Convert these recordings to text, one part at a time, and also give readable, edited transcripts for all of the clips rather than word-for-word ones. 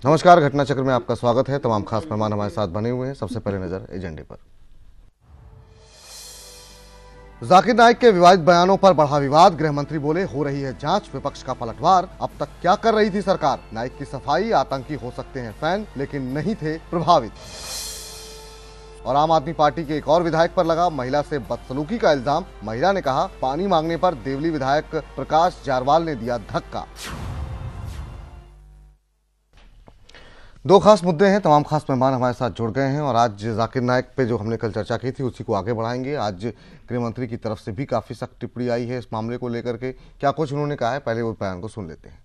नमस्कार, घटना चक्र में आपका स्वागत है। तमाम खास मेहमान हमारे साथ बने हुए हैं। सबसे पहले नजर एजेंडे पर। जाकिर नाइक के विवादित बयानों पर बढ़ा विवाद। गृह मंत्री बोले हो रही है जांच, विपक्ष का पलटवार। अब तक क्या कर रही थी सरकार? नाइक की सफाई, आतंकी हो सकते हैं फैन लेकिन नहीं थे प्रभावित। और आम आदमी पार्टी के एक और विधायक पर लगा महिला से बदसलूकी का इल्जाम। महिला ने कहा पानी मांगने पर देवली विधायक प्रकाश जारवाल ने दिया धक्का। दो खास मुद्दे हैं। तमाम खास मेहमान हमारे साथ जुड़ गए हैं और आज जाकिर नाइक पे जो हमने कल चर्चा की थी उसी को आगे बढ़ाएंगे। आज गृह मंत्री की तरफ से भी काफी सख्त टिप्पणी आई है इस मामले को लेकर के। क्या कुछ उन्होंने कहा है, पहले वो बयान को सुन लेते हैं।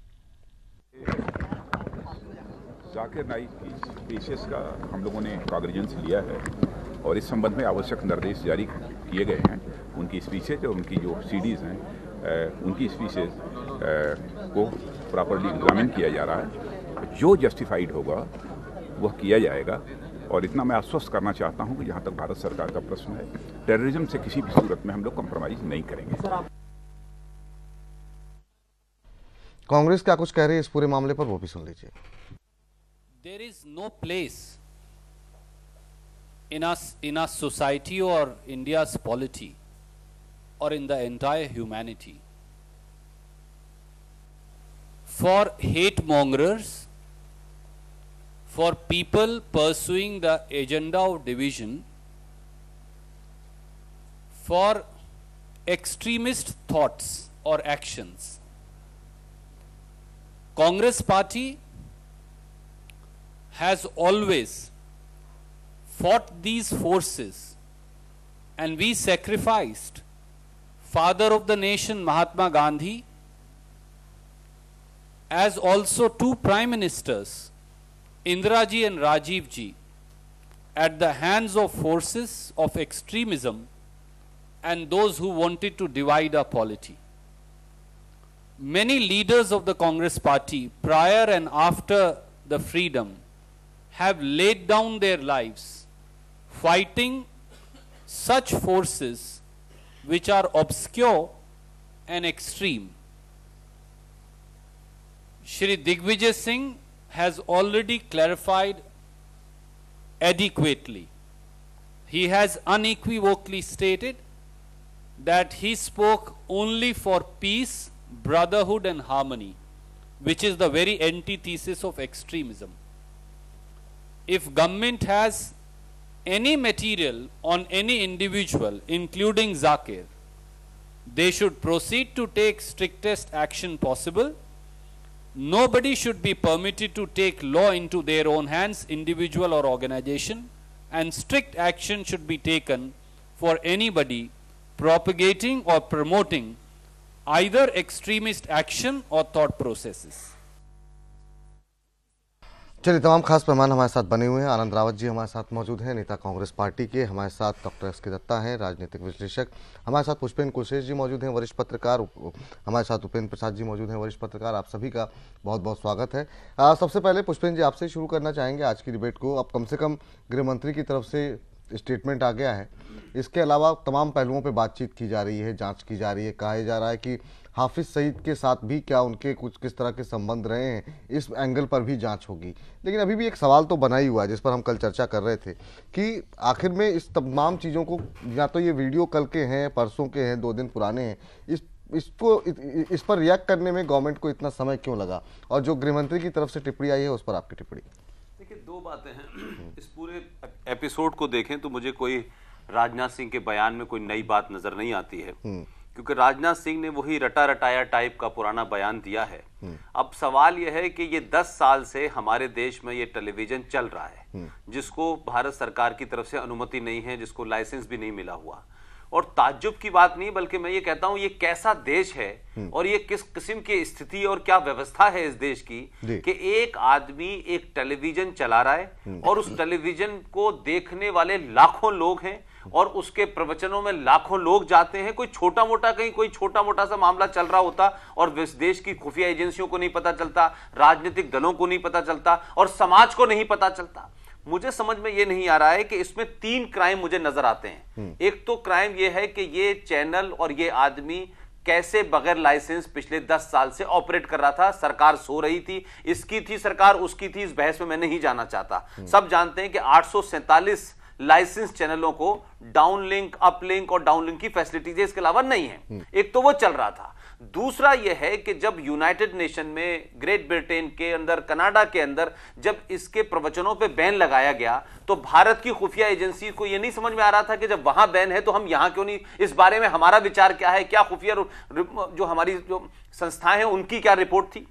जाकिर नाइक की स्पीचेस का हम लोगों ने कॉग्निजेंस लिया है और इस संबंध में आवश्यक निर्देश जारी किए गए हैं। उनकी स्पीचेज और उनकी जो सीडीज हैं उनकी स्पीचेज को प्रॉपर्ली एग्जामिन किया जा रहा है। जो जस्टिफाइड होगा वह किया जाएगा। और इतना मैं आश्वस्त करना चाहता हूं कि जहां तक भारत सरकार का प्रश्न है, टेररिज्म से किसी भी सूरत में हम लोग कॉम्प्रोमाइज नहीं करेंगे। कांग्रेस क्या कुछ कह रही है इस पूरे मामले पर, वो भी सुन लीजिए। There is no place in our society or India's polity or in the entire humanity for hate mongers, for people pursuing the agenda of division, for extremist thoughts or actions. Congress party has always fought these forces, and we sacrificed father of the nation Mahatma Gandhi, as also two prime ministers Indira ji and Rajiv ji, at the hands of forces of extremism and those who wanted to divide our polity. Many leaders of the Congress party prior and after the freedom have laid down their lives fighting such forces which are obscure and extreme. Shri Digvijay Singh has already clarified adequately. He has unequivocally stated that he spoke only for peace, brotherhood and harmony, which is the very antithesis of extremism. If government has any material on any individual, including Zakir, they should proceed to take strictest action possible. Nobody should be permitted to take law into their own hands, individual or organization, and strict action should be taken for anybody propagating or promoting either extremist action or thought processes. चलिए, तमाम खास मेहमान हमारे साथ बने हुए हैं। आनंद रावत जी हमारे साथ मौजूद हैं, नेता कांग्रेस पार्टी के। हमारे साथ डॉक्टर एस के दत्ता हैं, राजनीतिक विश्लेषक। हमारे साथ पुष्पेंद्र कुशेश जी मौजूद हैं, वरिष्ठ पत्रकार। हमारे साथ उपेंद्र प्रसाद जी मौजूद हैं, वरिष्ठ पत्रकार। आप सभी का बहुत बहुत स्वागत है। सबसे पहले पुष्पेंद्र जी आपसे शुरू करना चाहेंगे आज की डिबेट को। अब कम से कम गृह मंत्री की तरफ से स्टेटमेंट आ गया है, इसके अलावा तमाम पहलुओं पर बातचीत की जा रही है, जाँच की जा रही है। कहा जा रहा है कि हाफिज सईद के साथ भी क्या उनके कुछ किस तरह के संबंध रहे हैं, इस एंगल पर भी जांच होगी। लेकिन अभी भी एक सवाल तो बना ही हुआ है जिस पर हम कल चर्चा कर रहे थे कि आखिर में इस तमाम चीज़ों को, या तो ये वीडियो कल के हैं, परसों के हैं, 2 दिन पुराने हैं, इस पर रिएक्ट करने में गवर्नमेंट को इतना समय क्यों लगा? और जो गृहमंत्री की तरफ से टिप्पणी आई है उस पर आपकी टिप्पणी। देखिए, 2 बातें हैं। इस पूरे एपिसोड को देखें तो मुझे कोई राजनाथ सिंह के बयान में कोई नई बात नजर नहीं आती है, क्योंकि राजनाथ सिंह ने वही रटा रटाया टाइप का पुराना बयान दिया है। अब सवाल यह है कि ये 10 साल से हमारे देश में ये टेलीविजन चल रहा है, जिसको भारत सरकार की तरफ से अनुमति नहीं है, जिसको लाइसेंस भी नहीं मिला हुआ। और ताज्जुब की बात नहीं, बल्कि मैं ये कहता हूं ये कैसा देश है और ये किस किस्म की स्थिति और क्या व्यवस्था है इस देश की कि एक आदमी एक टेलीविजन चला रहा है और उस टेलीविजन को देखने वाले लाखों लोग हैं और उसके प्रवचनों में लाखों लोग जाते हैं। कोई छोटा मोटा कहीं कोई छोटा मोटा सा मामला चल रहा होता और इस देश की खुफिया एजेंसियों को नहीं पता चलता, राजनीतिक दलों को नहीं पता चलता और समाज को नहीं पता चलता। मुझे समझ में यह नहीं आ रहा है कि इसमें 3 क्राइम मुझे नजर आते हैं। एक तो क्राइम यह है कि ये चैनल और ये आदमी कैसे बगैर लाइसेंस पिछले 10 साल से ऑपरेट कर रहा था। सरकार सो रही थी, इसकी थी सरकार, उसकी थी, इस बहस में मैं नहीं जाना चाहता। सब जानते हैं कि 847 लाइसेंस चैनलों को डाउनलिंक, अपलिंक और डाउनलिंक की फैसिलिटीज इसके अलावा नहीं है। एक तो वो चल रहा था। दूसरा यह है कि जब यूनाइटेड नेशन में, ग्रेट ब्रिटेन के अंदर, कनाडा के अंदर जब इसके प्रवचनों पे बैन लगाया गया तो भारत की खुफिया एजेंसी को यह नहीं समझ में आ रहा था कि जब वहां बैन है तो हम यहां क्यों नहीं, इस बारे में हमारा विचार क्या है, क्या खुफिया जो हमारी जो संस्थाएं हैं उनकी क्या रिपोर्ट थी।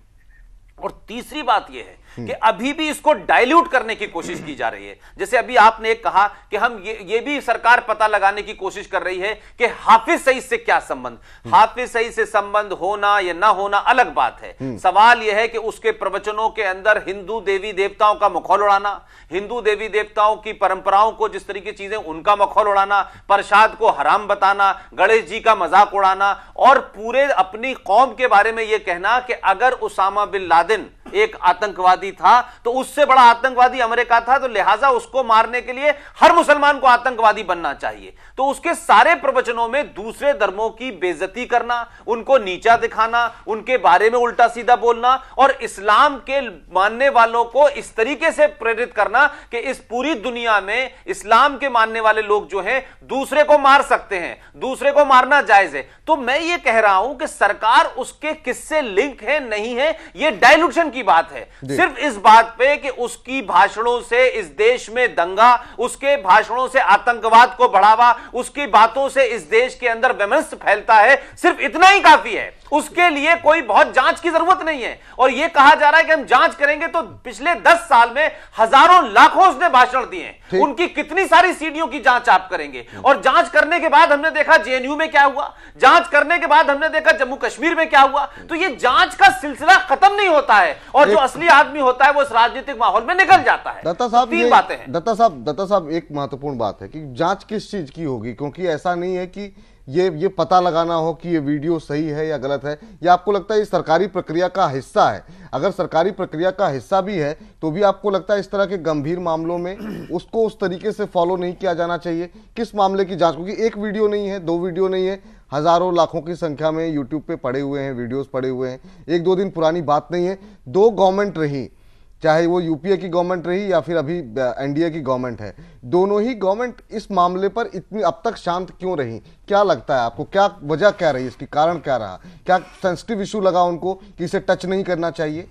और तीसरी बात यह है कि अभी भी इसको डाइल्यूट करने की कोशिश की जा रही है। जैसे अभी आपने एक कहा कि हम ये भी सरकार पता लगाने की कोशिश कर रही है कि हाफिज सईद से क्या संबंध। हाफिज सईद से संबंध होना या ना होना अलग बात है। सवाल यह है कि उसके प्रवचनों के अंदर हिंदू देवी देवताओं का मखौल उड़ाना, हिंदू देवी देवताओं की परंपराओं को जिस तरीके की चीजें उनका मखौल उड़ाना, प्रसाद को हराम बताना, गणेश जी का मजाक उड़ाना और पूरे अपनी कौम के बारे में यह कहना कि अगर उसामा बिन लादेन एक आतंकवादी था तो उससे बड़ा आतंकवादी अमेरिका था, तो लिहाजा उसको मारने के लिए हर मुसलमान को आतंकवादी बनना चाहिए। तो उसके सारे प्रवचनों में दूसरे धर्मों की बेइज्जती करना, उनको नीचा दिखाना, उनके बारे में उल्टा सीधा बोलना और इस्लाम के मानने वालों को इस तरीके से प्रेरित करना कि इस पूरी दुनिया में इस्लाम के मानने वाले लोग जो हैं दूसरे को मार सकते हैं, दूसरे को मारना जायज है। तो मैं ये कह रहा हूं कि सरकार उसके किससे लिंक है नहीं है, ये डाइल्यूशन की बात है। सिर्फ इस बात पे कि उसकी भाषणों से इस देश में दंगा, उसके भाषणों से आतंकवाद को बढ़ावा, उसकी बातों से इस देश के अंदर वैमनस्य फैलता है, सिर्फ इतना ही काफी है। उसके लिए कोई बहुत जांच की जरूरत नहीं है। और यह कहा जा रहा है कि हम जांच करेंगे, तो पिछले 10 साल में हजारों लाखों उसने भाषण दिए, उनकी कितनी सारी सीडियों की जांच आप करेंगे। और जांच करने के बाद हमने देखा जेएनयू में क्या हुआ, जांच करने के बाद हमने देखा जम्मू कश्मीर में क्या हुआ। तो यह जांच का सिलसिला खत्म नहीं होता है और जो असली आदमी होता है वो इस राजनीतिक माहौल में निकल जाता है। दत्ता साहब, तीन बातें हैं। दत्ता साहब एक महत्वपूर्ण बात है कि जांच किस चीज की होगी, क्योंकि ऐसा नहीं है कि ये पता लगाना हो कि ये वीडियो सही है या गलत है, या आपको लगता है ये सरकारी प्रक्रिया का हिस्सा है? अगर सरकारी प्रक्रिया का हिस्सा भी है तो भी आपको लगता है इस तरह के गंभीर मामलों में उसको उस तरीके से फॉलो नहीं किया जाना चाहिए? किस मामले की जांच? क्योंकि एक वीडियो नहीं है, 2 वीडियो नहीं है, हजारों लाखों की संख्या में यूट्यूब पे पड़े हुए हैं, वीडियोस पड़े हुए हैं, 1-2 दिन पुरानी बात नहीं है। 2 गवर्नमेंट रही, चाहे वो यूपीए की गवर्नमेंट रही या फिर अभी एनडीए की गवर्नमेंट है, दोनों ही गवर्नमेंट इस मामले पर इतनी अब तक शांत क्यों रही? क्या लगता है आपको, क्या वजह क्या रही, इसकी कारण क्या रहा? क्या सेंसिटिव इशू लगा उनको कि इसे टच नहीं करना चाहिए?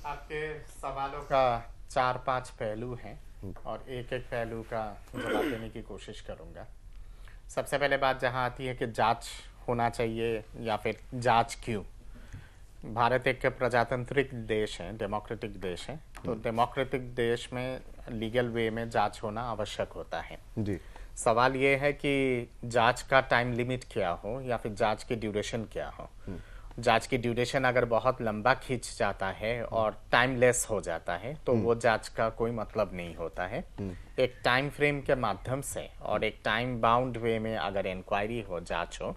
आपके सवालों का 4-5 पहलू हैं और एक एक पहलू का जवाब देने की कोशिश करूंगा। सबसे पहले बात जहां आती है कि जांच होना चाहिए या फिर जांच क्यों। भारत एक प्रजातांत्रिक देश है, डेमोक्रेटिक देश है, तो डेमोक्रेटिक देश में लीगल वे में जांच होना आवश्यक होता है जी। सवाल ये है कि जांच का टाइम लिमिट क्या हो या फिर जांच की ड्यूरेशन क्या हो। जांच की ड्यूरेशन अगर बहुत लंबा खींच जाता है और टाइमलेस हो जाता है तो वो जांच का कोई मतलब नहीं होता है। एक टाइम फ्रेम के माध्यम से और एक टाइम बाउंड वे में अगर इंक्वायरी हो, जांच हो,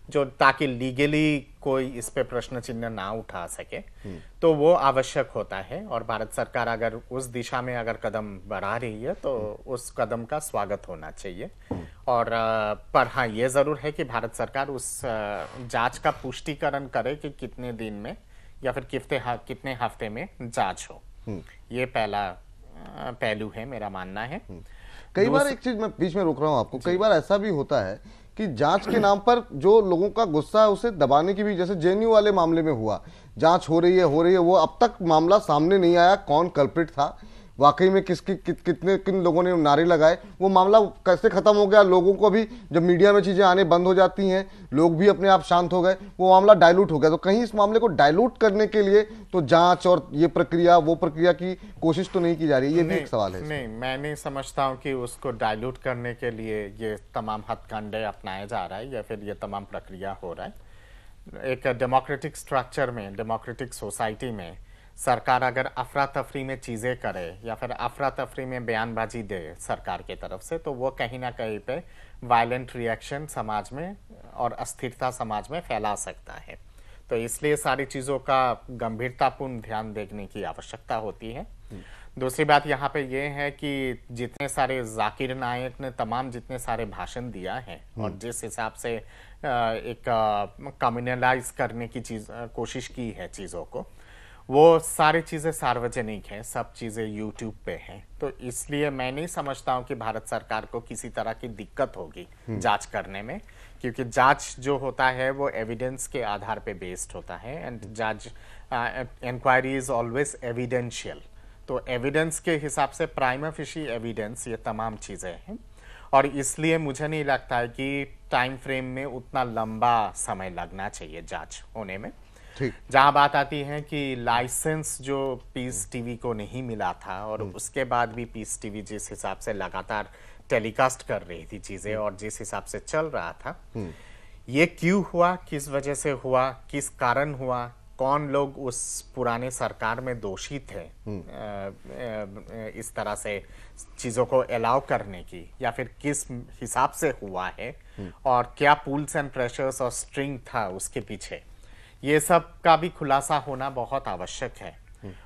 जो ताकि लीगली कोई इस पे प्रश्न चिन्ह ना उठा सके, तो वो आवश्यक होता है। और भारत सरकार अगर उस दिशा में अगर कदम बढ़ा रही है तो उस कदम का स्वागत होना चाहिए। और पर हाँ, ये जरूर है कि भारत सरकार उस जांच का पुष्टिकरण करे कि कितने दिन में या फिर कितने हफ्ते में जांच हो। ये पहला पहलू है, मेरा मानना है। कई बार एक चीज मैं बीच में रोक रहा हूं आपको, कई बार ऐसा भी होता है कि जांच के नाम पर जो लोगों का गुस्सा है उसे दबाने की भी, जैसे जेएनयू वाले मामले में हुआ, जांच हो रही है, वो अब तक मामला सामने नहीं आया कौन कल्प्रिट था, वाकई में किन लोगों ने नारे लगाए, वो मामला कैसे खत्म हो गया। लोगों को भी जब मीडिया में चीजें आने बंद हो जाती हैं, लोग भी अपने आप शांत हो गए, वो मामला डाइल्यूट हो गया। तो कहीं इस मामले को डाइल्यूट करने के लिए तो जांच और ये प्रक्रिया वो प्रक्रिया की कोशिश तो नहीं की जा रही है? ये भी एक सवाल है। नहीं, मैं नहीं समझता हूँ कि उसको डाइल्यूट करने के लिए ये तमाम हथकंडे अपनाया जा रहा है या फिर ये तमाम प्रक्रिया हो रहा है। एक डेमोक्रेटिक स्ट्रक्चर में, डेमोक्रेटिक सोसाइटी में सरकार अगर अफरा तफरी में चीज़ें करे या फिर अफरा तफरी में बयानबाजी दे सरकार की तरफ से, तो वो कहीं ना कहीं पे वायलेंट रिएक्शन समाज में और अस्थिरता समाज में फैला सकता है। तो इसलिए सारी चीज़ों का गंभीरतापूर्ण ध्यान देखने की आवश्यकता होती है। दूसरी बात यहाँ पे ये है कि जितने सारे जाकिर नायक ने तमाम जितने सारे भाषण दिया है और जिस हिसाब से एक कम्युनलाइज करने की कोशिश की है चीज़ों को, वो सारी चीज़ें सार्वजनिक हैं, सब चीज़ें यूट्यूब पे हैं। तो इसलिए मैं नहीं समझता हूँ कि भारत सरकार को किसी तरह की दिक्कत होगी जांच करने में, क्योंकि जांच जो होता है वो एविडेंस के आधार पे बेस्ड होता है एंड जज इंक्वायरी इज ऑलवेज एविडेंशियल। तो एविडेंस के हिसाब से प्राइमा फेशी एविडेंस ये तमाम चीज़ें हैं और इसलिए मुझे नहीं लगता है कि टाइम फ्रेम में उतना लंबा समय लगना चाहिए जांच होने में। जहां बात आती है कि लाइसेंस जो पीस टीवी को नहीं मिला था और उसके बाद भी पीस टीवी जिस हिसाब से लगातार टेलीकास्ट कर रही थी चीजें और जिस हिसाब से चल रहा था, ये क्यों हुआ, किस वजह से हुआ, किस कारण हुआ, कौन लोग उस पुराने सरकार में दोषी थे इस तरह से चीजों को अलाउ करने की, या फिर किस हिसाब से हुआ है और क्या पुल्स एंड प्रेशर्स और स्ट्रिंग था उसके पीछे, ये सब का भी खुलासा होना बहुत आवश्यक है।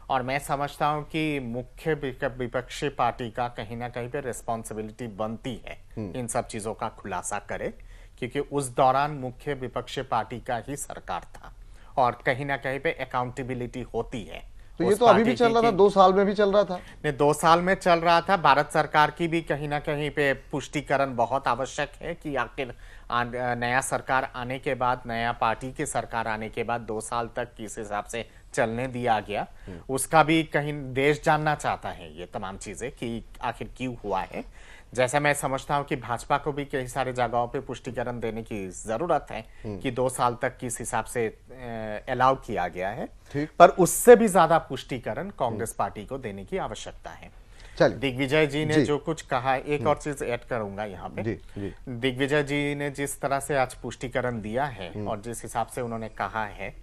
और मैं समझता हूं कि मुख्य विपक्षी पार्टी का कहीं ना कहीं पे रिस्पॉन्सिबिलिटी बनती है इन सब चीजों का खुलासा करे, क्योंकि उस दौरान मुख्य विपक्षी पार्टी का ही सरकार था और कहीं ना कहीं पे अकाउंटेबिलिटी होती है। तो ये तो अभी भी चल रहा था, 2 साल में भी चल रहा था। नहीं, 2 साल में चल रहा था। भारत सरकार की भी कहीं ना कहीं पे पुष्टिकरण बहुत आवश्यक है कि आखिर नया सरकार आने के बाद, नया पार्टी की सरकार आने के बाद 2 साल तक किस हिसाब से चलने दिया गया, उसका भी कहीं देश जानना चाहता है ये तमाम चीजें कि आखिर क्यों हुआ है। जैसा मैं समझता हूं कि भाजपा को भी कई सारे जगहों पे पुष्टिकरण देने की जरूरत है कि 2 साल तक किस हिसाब से अलाउ किया गया है, पर उससे भी ज्यादा पुष्टिकरण कांग्रेस पार्टी को देने की आवश्यकता है। दिग्विजय जी ने जो कुछ कहा, एक और चीज ऐड करूंगा यहाँ पे। दिग्विजय जी ने जिस तरह से आज पुष्टिकरण दिया है और जिस हिसाब से उन्होंने कहा है,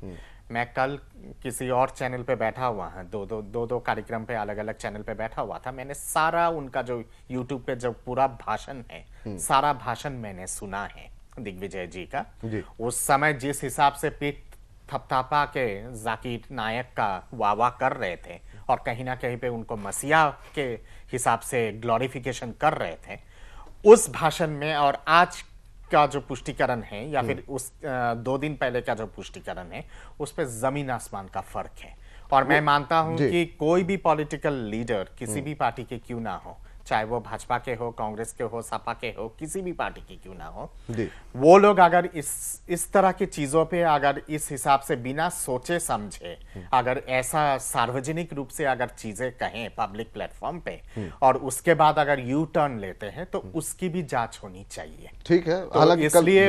मैं कल किसी और चैनल पे बैठा हुआ है, दो कार्यक्रम पे अलग अलग चैनल पे बैठा हुआ था, मैंने सारा उनका जो यूट्यूब पे जो पूरा भाषण है, सारा भाषण मैंने सुना है दिग्विजय जी का। उस समय जिस हिसाब से पीठ थपथापा के जाकिर नायक का वाह कर रहे थे और कहीं ना कहीं पे उनको मसीहा के हिसाब से ग्लोरिफिकेशन कर रहे थे, उस भाषण में और आज का जो पुष्टिकरण है या फिर उस 2 दिन पहले का जो पुष्टिकरण है, उस पे जमीन आसमान का फर्क है। और मैं मानता हूं कि कोई भी पॉलिटिकल लीडर किसी भी पार्टी के क्यों ना हो, चाहे वो भाजपा के हो, कांग्रेस के हो, सपा के हो, किसी भी पार्टी की क्यों ना हो, वो लोग अगर इस तरह की चीजों पे अगर इस हिसाब से बिना सोचे समझे अगर ऐसा सार्वजनिक रूप से अगर चीजें कहें पब्लिक प्लेटफॉर्म पे और उसके बाद अगर यू टर्न लेते हैं, तो उसकी भी जांच होनी चाहिए। ठीक है, तो इसलिए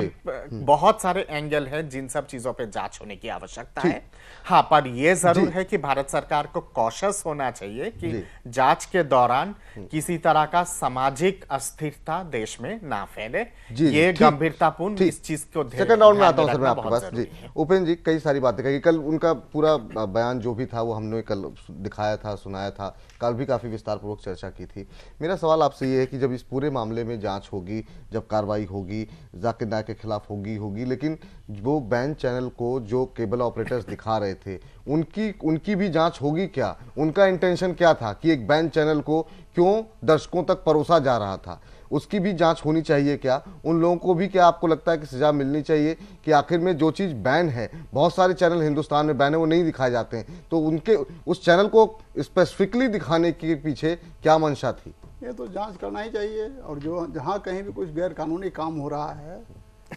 बहुत सारे एंगल है जिन सब चीजों पे जांच होने की आवश्यकता है। हाँ, पर यह जरूर है कि भारत सरकार को कॉशियस होना चाहिए कि जांच के दौरान किसी तरह का सामाजिक अस्थिरता देश में ना फैले। ये गंभीरतापूर्ण इस चीज को सेकंड राउंड में आता हूं सर मैं आपके पास। जी उपेंद्र जी, कई सारी बातें कही, कल उनका पूरा बयान जो भी था वो हमने कल दिखाया था, सुनाया था, कल भी काफी विस्तार पूर्वक चर्चा की थी। मेरा सवाल आपसे ये है कि जब इस पूरे मामले में जांच होगी, जब कार्रवाई होगी, जाकिर नायक के खिलाफ होगी, लेकिन वो बैन चैनल को जो केबल ऑपरेटर्स दिखा रहे थे उनकी भी जांच होगी क्या? उनका इंटेंशन क्या था कि एक बैन चैनल को क्यों दर्शकों तक परोसा जा रहा था, उसकी भी जांच होनी चाहिए क्या? उन लोगों को भी क्या आपको लगता है कि सजा मिलनी चाहिए कि आखिर में जो चीज़ बैन है, बहुत सारे चैनल हिंदुस्तान में बैन है, वो नहीं दिखाए जाते हैं, तो उनके उस चैनल को स्पेसिफिकली दिखाने के पीछे क्या मंशा थी? ये तो जांच करना ही चाहिए। और जो जहाँ कहीं भी कुछ गैर कानूनी काम हो रहा है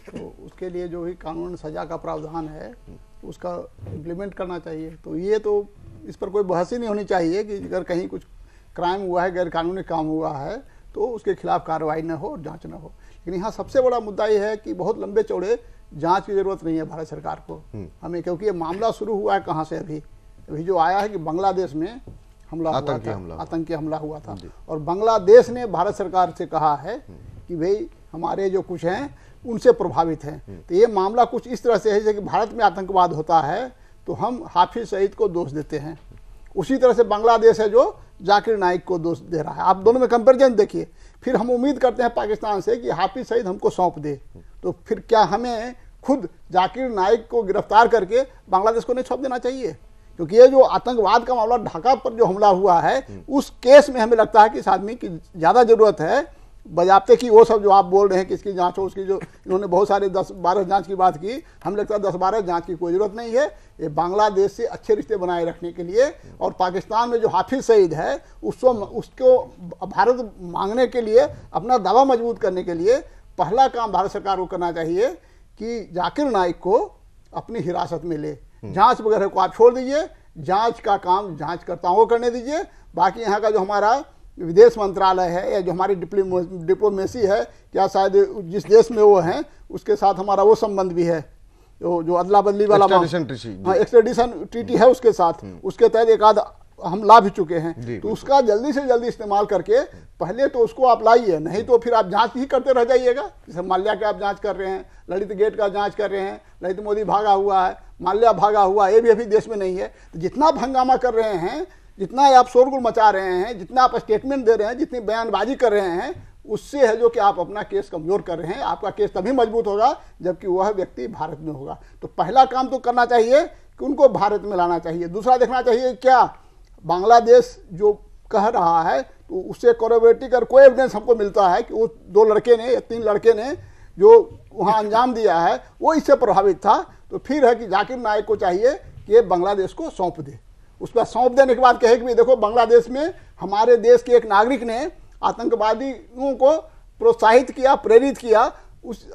तो उसके लिए जो भी कानून सजा का प्रावधान है उसका इम्प्लीमेंट करना चाहिए। तो ये तो इस पर कोई बहस ही नहीं होनी चाहिए कि अगर कहीं कुछ क्राइम हुआ है, गैर कानूनी काम हुआ है, तो उसके खिलाफ कार्रवाई न हो और जांच न हो। लेकिन यहाँ सबसे बड़ा मुद्दा ये है कि बहुत लंबे चौड़े जांच की जरूरत नहीं है भारत सरकार को हमें, क्योंकि ये मामला शुरू हुआ है कहाँ से? अभी जो आया है कि बांग्लादेश में आतंकी हमला हुआ था और बांग्लादेश ने भारत सरकार से कहा है कि भाई हमारे जो कुछ हैं उनसे प्रभावित हैं। तो ये मामला कुछ इस तरह से है जैसे कि भारत में आतंकवाद होता है तो हम हाफिज सईद को दोष देते हैं, उसी तरह से बांग्लादेश है जो जाकिर नाइक को दोष दे रहा है। आप दोनों में कंपैरिजन देखिए। फिर हम उम्मीद करते हैं पाकिस्तान से कि हाफिज सईद हमको सौंप दे, तो फिर क्या हमें खुद जाकिर नाइक को गिरफ्तार करके बांग्लादेश को नहीं सौंप देना चाहिए, क्योंकि ये जो आतंकवाद का मामला ढाका पर जो हमला हुआ है उस केस में हमें लगता है कि इस आदमी की ज़्यादा ज़रूरत है बजाबते की। वो सब जो आप बोल रहे हैं कि इसकी जांच हो, उसकी जो इन्होंने बहुत सारे 10-12 जांच की बात की, हमें लगता है 10-12 जांच की कोई ज़रूरत नहीं है। ये बांग्लादेश से अच्छे रिश्ते बनाए रखने के लिए और पाकिस्तान में जो हाफिज सईद है उसको भारत मांगने के लिए, अपना दावा मजबूत करने के लिए पहला काम भारत सरकार को करना चाहिए कि जाकिर नाइक को अपनी हिरासत में ले। जांच वगैरह को आप छोड़ दीजिए, जांच का काम जांचकर्ताओं को करने दीजिए। बाकी यहाँ का जो हमारा विदेश मंत्रालय है या जो हमारी डिप्लोमेसी है, क्या शायद जिस देश में वो हैं उसके साथ हमारा वो संबंध भी है, जो अदला बदली वाला एक्सट्रेडिशन ट्रीटी है उसके साथ, उसके तहत एक आध हम ला भी चुके हैं। तो उसका जल्दी से जल्दी इस्तेमाल करके पहले तो उसको आप लाइए, नहीं तो फिर आप जांच ही करते रह जाइएगा। जैसे माल्या का आप जांच कर रहे हैं, ललित गेट का जांच कर रहे हैं, ललित मोदी भागा हुआ है, माल्या भागा हुआ है, ये भी अभी देश में नहीं है। तो जितना आप हंगामा कर रहे हैं, जितना आप शोरगुल मचा रहे हैं, जितना आप स्टेटमेंट दे रहे हैं, जितनी बयानबाजी कर रहे हैं, उससे है जो कि आप अपना केस कमजोर कर रहे हैं। आपका केस तभी मजबूत होगा जबकि वह व्यक्ति भारत में होगा। तो पहला काम तो करना चाहिए कि उनको भारत में लाना चाहिए। दूसरा देखना चाहिए क्या बांग्लादेश जो कह रहा है तो उससे कोरोबोरेटिव और कोई एविडेंस हमको मिलता है कि वो 2 लड़के ने या 3 लड़के ने जो वहाँ अंजाम दिया है वो इससे प्रभावित था। तो फिर है कि जाकिर नाइक को चाहिए कि बांग्लादेश को सौंप दे। उसका सौंप देने के बाद कहे कि देखो बांग्लादेश में हमारे देश के एक नागरिक ने आतंकवादियों को प्रोत्साहित किया, प्रेरित किया,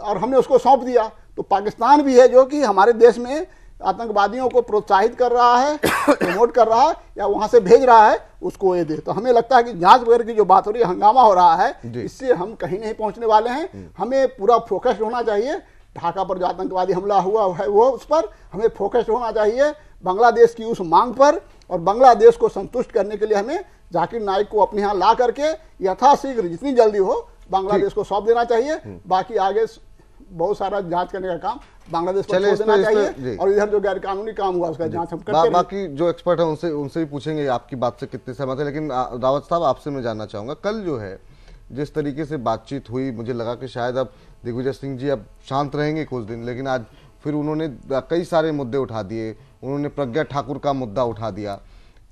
और हमने उसको सौंप दिया। तो पाकिस्तान भी है जो कि हमारे देश में आतंकवादियों को प्रोत्साहित कर रहा है, प्रमोट कर रहा है या वहां से भेज रहा है, उसको ये दे। तो हमें लगता है कि जांच वगैरह की जो बात हो रही है, हंगामा हो रहा है, इससे हम कहीं नहीं पहुंचने वाले हैं। हमें पूरा फोकस्ड होना चाहिए। ढाका पर जो आतंकवादी हमला हुआ है वो उस पर हमें फोकस्ड होना चाहिए, बांग्लादेश की उस मांग पर। और बांग्लादेश को संतुष्ट करने के लिए हमें जाकिर नाइक को अपने यहाँ ला करके यथाशीघ्र जितनी जल्दी हो बांग्लादेश को सौंप देना चाहिए। बाकी आगे बहुत सारा जांच करने का काम बांग्लादेश पर छोड़ देना चाहिए, और इधर जो गैर कानूनी काम हुआ उसका जांच हम करते हैं। बाकी जो एक्सपर्ट है उनसे भी पूछेंगे आपकी बात से कितने सहमत है। लेकिन रावत साहब, आपसे मैं जानना चाहूंगा, कल जो है जिस तरीके से बातचीत हुई, मुझे लगा कि शायद अब दिग्विजय सिंह जी अब शांत रहेंगे कुछ दिन, लेकिन आज फिर उन्होंने कई सारे मुद्दे उठा दिए। उन्होंने प्रज्ञा ठाकुर का मुद्दा उठा दिया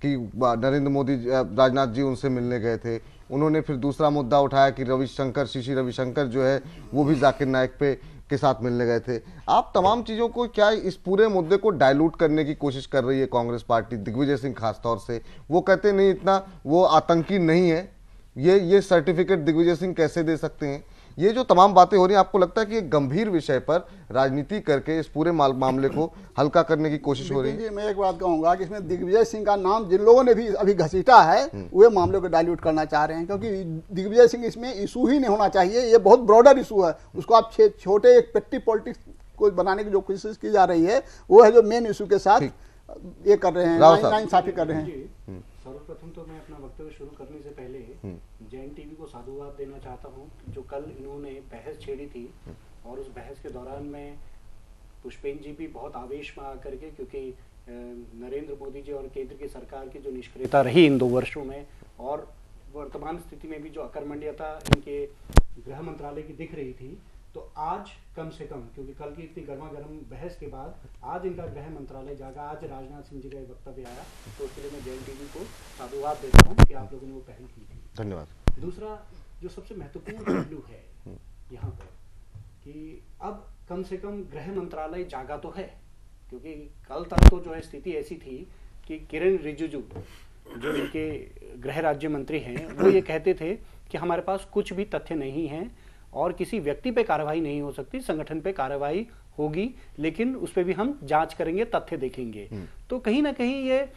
कि नरेंद्र मोदी, राजनाथ जी उनसे मिलने गए थे। उन्होंने फिर दूसरा मुद्दा उठाया कि श्री रविशंकर जो है वो भी जाकिर नाइक के साथ मिलने गए थे। आप तमाम चीज़ों को, क्या इस पूरे मुद्दे को डाइल्यूट करने की कोशिश कर रही है कांग्रेस पार्टी, दिग्विजय सिंह खासतौर से? वो कहते नहीं इतना वो आतंकी नहीं है, ये सर्टिफिकेट दिग्विजय सिंह कैसे दे सकते हैं? ये जो तमाम बातें हो रही हैं, आपको लगता है कि एक गंभीर विषय पर राजनीति करके इस पूरे मामले को हल्का करने की कोशिश हो रही है? मैं एक बात कहूंगा कि इसमें दिग्विजय सिंह का नाम जिन लोगों ने भी अभी घसीटा है वे मामले को डाइल्यूट करना चाह रहे हैं, क्योंकि दिग्विजय सिंह इसमें इशू ही नहीं होना चाहिए। ये बहुत ब्रॉडर इशू है, उसको आप छोटे एक पेट्टी पॉलिटिक्स को बनाने की जो कोशिश की जा रही है वो है जो मेन इशू के साथ ये कर रहे हैं, नाइंसाफी कर रहे हैं। सर्वप्रथम तो मैं अपना वक्तव्य शुरू करने से पहले जैन टीवी को साधुवाद देना चाहता हूं, जो कल इन्होंने बहस छेड़ी थी, और उस बहस के दौरान में पुष्पेन जी भी बहुत आवेश में आकर के, क्योंकि नरेंद्र मोदी जी और केंद्र की सरकार की जो निष्क्रियता रही इन 2 वर्षों में, और वर्तमान स्थिति में भी जो अकर्मण्यता इनके गृह मंत्रालय की दिख रही थी, तो आज कम से कम, क्योंकि कल की इतनी गर्मा गर्म बहस के बाद आज इनका गृह मंत्रालय जागा, आज राजनाथ सिंह जी का वक्तव्य आया, तो उसके लिए मैं जैन टीवी को साधुवाद देता हूँ कि आप लोगों ने वो पहल की थी। धन्यवाद। दूसरा जो सबसे महत्वपूर्ण पहलू है यहाँ पर, कि अब कम से कम गृह मंत्रालय जागा तो है, क्योंकि कल तक तो जो है स्थिति ऐसी थी कि किरण रिजिजू जो इनके गृह राज्य मंत्री हैं वो ये कहते थे कि हमारे पास कुछ भी तथ्य नहीं है और किसी व्यक्ति पे कार्रवाई नहीं हो सकती, संगठन पे कार्रवाई होगी, लेकिन उस पर भी हम जांच करेंगे, तथ्य देखेंगे। तो कहीं ना कहीं ये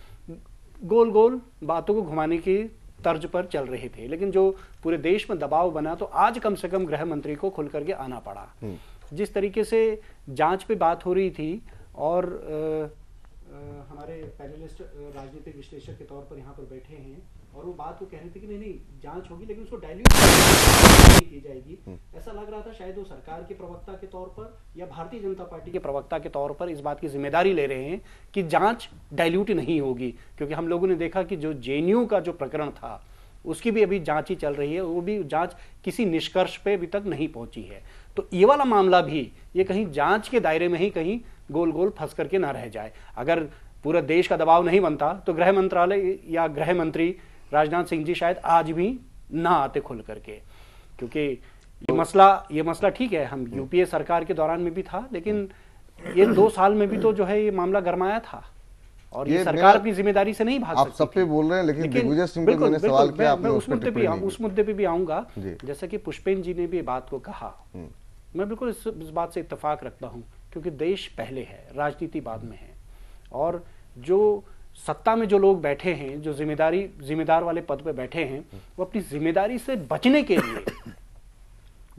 गोल गोल बातों को घुमाने की तर्ज पर चल रहे थे, लेकिन जो पूरे देश में दबाव बना, तो आज कम से कम गृह मंत्री को खुल करके आना पड़ा। जिस तरीके से जांच पे बात हो रही थी, और हमारे पैनलिस्ट राजनीतिक विश्लेषक के तौर पर यहाँ पर बैठे हैं, और वो बात को कह रहे थे कि नहीं जांच होगी लेकिन उसको डाइल्यूट नहीं की जाएगी। ऐसा लग रहा था शायद वो सरकार के प्रवक्ता के तौर पर या भारतीय जनता पार्टी के प्रवक्ता के तौर पर इस बात की जिम्मेदारी ले रहे हैं कि जांच डाइल्यूट नहीं होगी, क्योंकि हम लोगों ने देखा कि जो जेएनयू का जो प्रकरण था उसकी भी अभी जांच ही चल रही है, वो भी जांच किसी निष्कर्ष पे अभी तक नहीं पहुंची है। तो ये वाला मामला भी ये कहीं जांच के दायरे में ही कहीं गोल गोल फंस करके ना रह जाए। अगर पूरा देश का दबाव नहीं बनता तो गृह मंत्रालय या गृह मंत्री राजनाथ सिंह जी शायद आज भी ना आते खुल करके, क्योंकि ये मसला ठीक है, हम यूपीए सरकार के दौरान में भी था, लेकिन ये 2 साल में भी तो जो है ये मामला गरमाया था और ये सरकार अपनी जिम्मेदारी से नहीं भाग आप सकती सब पे थी। बोल रहे हैं, लेकिन दिग्विजय सिंह पे बिल्कुल, मैंने बिल्कुल, सवाल किया, आपने मैं उस उस मुद्दे पे भी आऊंगा। जी। जैसा कि पुष्पेन जी ने भी बात को कहा, मैं बिल्कुल इस बात से इत्तेफाक रखता हूं, क्योंकि देश पहले है, राजनीति बाद में है, और जो सत्ता में जो लोग बैठे हैं, जो जिम्मेदार वाले पद पे बैठे हैं, वो अपनी जिम्मेदारी से बचने के लिए,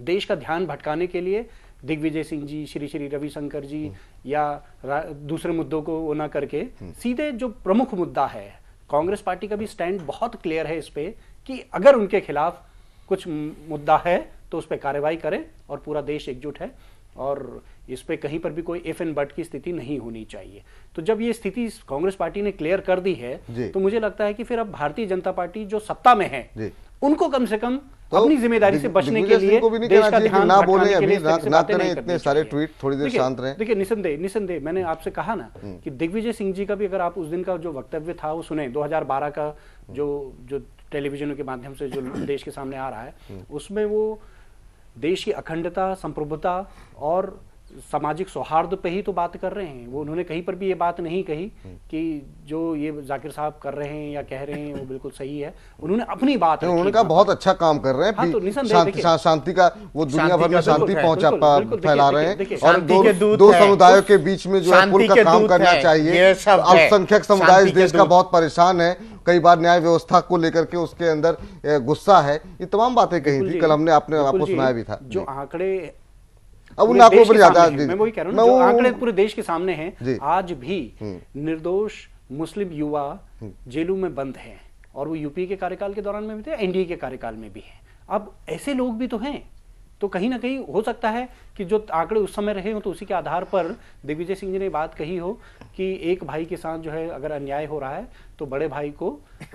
देश का ध्यान भटकाने के लिए दिग्विजय सिंह जी, श्री रविशंकर जी या दूसरे मुद्दों को वो ना करके सीधे जो प्रमुख मुद्दा है, कांग्रेस पार्टी का भी स्टैंड बहुत क्लियर है इस पे कि अगर उनके खिलाफ कुछ मुद्दा है तो उस पर कार्रवाई करें, और पूरा देश एकजुट है और इस पे कहीं पर भी कोई इफ एंड बट की स्थिति नहीं होनी चाहिए। तो जब ये स्थिति कांग्रेस पार्टी ने क्लियर कर दी है तो मुझे लगता है कि फिर अब भारतीय जनता पार्टी जो सत्ता में है उनको कम से कम तो अपनी जिम्मेदारी से बचने के लिए देश का ध्यान ना बोले, भटकाने के अभी लिए इस तरह से ना बातें करें, नहीं इतने करनी सारे चाहिए। ट्वीट, थोड़ी देर शांत रहें। देखिए निसंदेह मैंने आपसे कहा ना कि दिग्विजय सिंह जी का भी अगर आप उस दिन का जो वक्तव्य था वो सुने, 2012 का जो टेलीविजन के माध्यम से जो देश के सामने आ रहा है, उसमें वो देश की अखंडता, संप्रभुता और सामाजिक सौहार्द पे ही तो बात कर रहे हैं। वो उन्होंने कहीं पर भी ये बात नहीं कही कि जो ये जाकिर साहब कर रहे हैं या कह रहे हैं वो बिल्कुल सही है। उन्होंने अपनी बात रखी। उन्होंने कहा बहुत अच्छा काम कर रहे हैं। हाँ, तो निसंदेह शांति का वो दुनिया भर में शांति फैला रहे हैं और दो दो समुदायों के बीच में जो है पुल का काम करना चाहिए। अल्पसंख्यक समुदाय इस देश का बहुत परेशान है, कई बार न्याय व्यवस्था को लेकर के उसके अंदर गुस्सा है। ये तमाम बातें कही थी, कल हमने आपको सुनाया भी था। जो आंकड़े अब उन आंकड़ों पर ज्यादा मैं वही कह रहा हूँ, जो आंकड़े पूरे देश के सामने हैं, आज भी निर्दोष मुस्लिम युवा जेलों में बंद हैं, और वो यूपी के कार्यकाल के दौरान में भी थे, एनडीए के कार्यकाल में भी हैं। अब ऐसे लोग भी तो हैं, तो कहीं ना कहीं हो सकता है कि जो आंकड़े उस समय रहे हो तो उसी के आधार पर दिग्विजय सिंह जी ने बात कही हो कि एक भाई के साथ जो है अगर अन्याय हो रहा है तो बड़े भाई को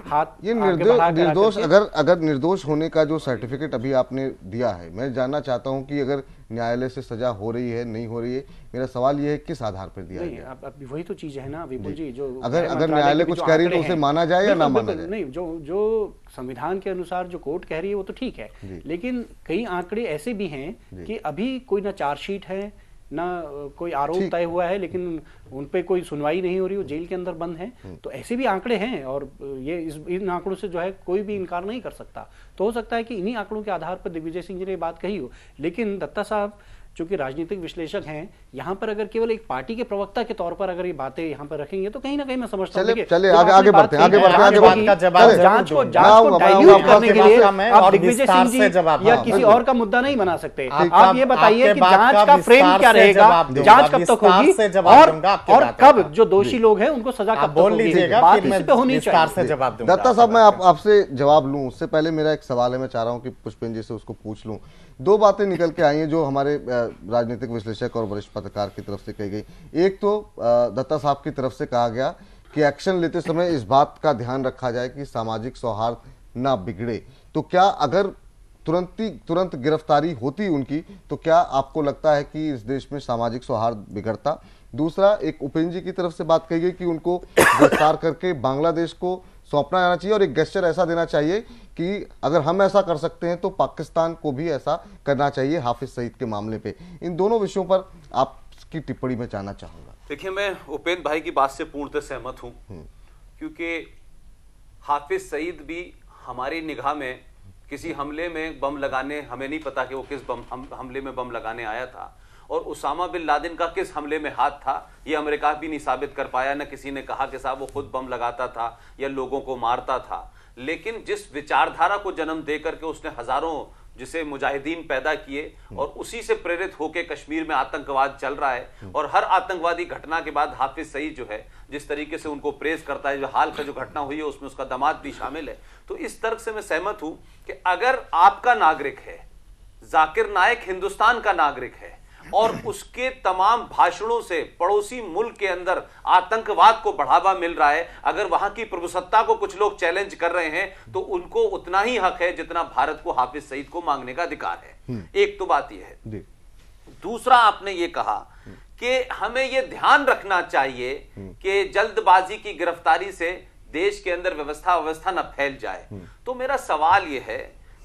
हाथ ये निर्दोष अगर निर्दोष होने का जो सर्टिफिकेट अभी आपने दिया है, मैं जानना चाहता हूं कि अगर न्यायालय से सजा हो रही है नहीं हो रही है, मेरा सवाल ये है किस आधार पर दिया है? अब वही तो चीज है ना विपुल जी, जो अगर न्यायालय कुछ कह रही है तो उसे माना जाए या ना माना जाए? नहीं, जो संविधान के अनुसार जो कोर्ट कह रही है वो तो ठीक है, लेकिन कई आंकड़े ऐसे भी हैं कि अभी कोई ना चार्जशीट है ना कोई आरोप तय हुआ है, लेकिन उन पे कोई सुनवाई नहीं हो रही, वो जेल के अंदर बंद है। तो ऐसे भी आंकड़े हैं और ये इन आंकड़ों से जो है कोई भी इनकार नहीं कर सकता। तो हो सकता है कि इन्हीं आंकड़ों के आधार पर दिग्विजय सिंह जी ने बात कही हो, लेकिन दत्ता साहब चूंकि राजनीतिक विश्लेषक हैं, यहाँ पर अगर केवल एक पार्टी के प्रवक्ता के तौर पर अगर ये बातें यहाँ पर रखेंगे तो कहीं ना कहीं मैं समझता हूँ चले आगे बढ़ते हैं जांच को डाइल्यूट करने के लिए आप दिग्विजय सिंह जी या किसी और का मुद्दा नहीं बना सकते। आप ये बताइए कि जांच का फ्रेम क्या रहेगा, जांच कब तक होगी और कब जो दोषी लोग हैं उनको सजा कब तक होगी, बात इस पे होनी चाहिए। दत्ता साहब, मैं आपसे जवाब लूं उससे पहले मेरा एक सवाल है, मैं चाह रहा हूं कि पुष्पेन जी से उसको पूछ लूं। दो बातें निकल के आई हैं जो हमारे राजनीतिक विश्लेषक और वरिष्ठ पत्रकार की तरफ से कही गई। एक तो दत्ता साहब की तरफ से कहा गया कि एक्शन लेते समय इस बात का ध्यान रखा जाए कि सामाजिक सौहार्द ना बिगड़े। तो क्या अगर तुरंत गिरफ्तारी होती उनकी तो क्या आपको लगता है कि इस देश में सामाजिक सौहार्द बिगड़ता? दूसरा, एक उपेंद्र जी की तरफ से बात कही गई कि उनको गिरफ्तार करके बांग्लादेश को सौंपना जाना चाहिए और एक गेस्चर ऐसा देना चाहिए कि अगर हम ऐसा कर सकते हैं तो पाकिस्तान को भी ऐसा करना चाहिए हाफिज सईद के मामले पे। इन दोनों विषयों पर आपकी टिप्पणी में जानना चाहूंगा। देखिए, मैं उपेंद्र भाई की बात से पूर्णतः सहमत हूं, क्योंकि हाफिज सईद भी हमारी निगाह में किसी हमले में बम लगाने, हमें नहीं पता कि वो किस हमले में बम लगाने आया था, और उसामा बिन लादेन का किस हमले में हाथ था ये अमेरिका भी नहीं साबित कर पाया। न किसी ने कहा कि साहब वो खुद बम लगाता था या लोगों को मारता था। लेकिन जिस विचारधारा को जन्म दे करके उसने हजारों जिसे मुजाहिदीन पैदा किए और उसी से प्रेरित होकर कश्मीर में आतंकवाद चल रहा है, और हर आतंकवादी घटना के बाद हाफिज सईद जो है जिस तरीके से उनको प्रेज करता है, जो हाल का जो घटना हुई है उसमें उसका दामाद भी शामिल है। तो इस तर्क से मैं सहमत हूं कि अगर आपका नागरिक है, जाकिर नायक हिंदुस्तान का नागरिक है, और उसके तमाम भाषणों से पड़ोसी मुल्क के अंदर आतंकवाद को बढ़ावा मिल रहा है, अगर वहां की प्रभुसत्ता को कुछ लोग चैलेंज कर रहे हैं तो उनको उतना ही हक है जितना भारत को हाफिज सईद को मांगने का अधिकार है। एक तो बात यह है। दूसरा, आपने ये कहा कि हमें यह ध्यान रखना चाहिए कि जल्दबाजी की गिरफ्तारी से देश के अंदर व्यवस्था न फैल जाए। तो मेरा सवाल यह है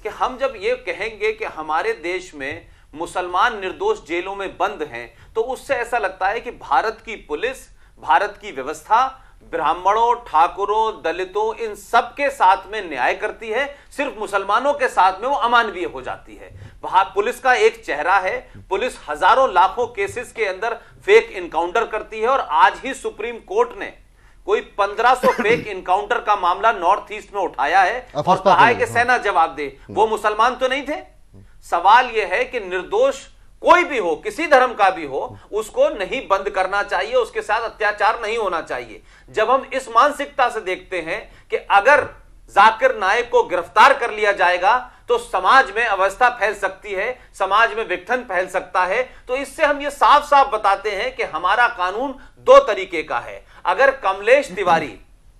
कि हम जब ये कहेंगे कि हमारे देश में मुसलमान निर्दोष जेलों में बंद हैं, तो उससे ऐसा लगता है कि भारत की पुलिस, भारत की व्यवस्था ब्राह्मणों, ठाकुरों, दलितों, इन सब के साथ में न्याय करती है, सिर्फ मुसलमानों के साथ में वो अमानवीय हो जाती है। वहां पुलिस का एक चेहरा है, पुलिस हजारों लाखों केसेस के अंदर फेक इनकाउंटर करती है, और आज ही सुप्रीम कोर्ट ने कोई 1500 फेक इनकाउंटर का मामला नॉर्थ ईस्ट में उठाया है और कहा है कि सेना जवाब दे। वो मुसलमान तो नहीं थे। सवाल यह है कि निर्दोष कोई भी हो, किसी धर्म का भी हो, उसको नहीं बंद करना चाहिए, उसके साथ अत्याचार नहीं होना चाहिए। जब हम इस मानसिकता से देखते हैं कि अगर जाकिर नाइक को गिरफ्तार कर लिया जाएगा तो समाज में अवस्था फैल सकती है, समाज में विघटन फैल सकता है, तो इससे हम ये साफ साफ बताते हैं कि हमारा कानून दो तरीके का है। अगर कमलेश तिवारी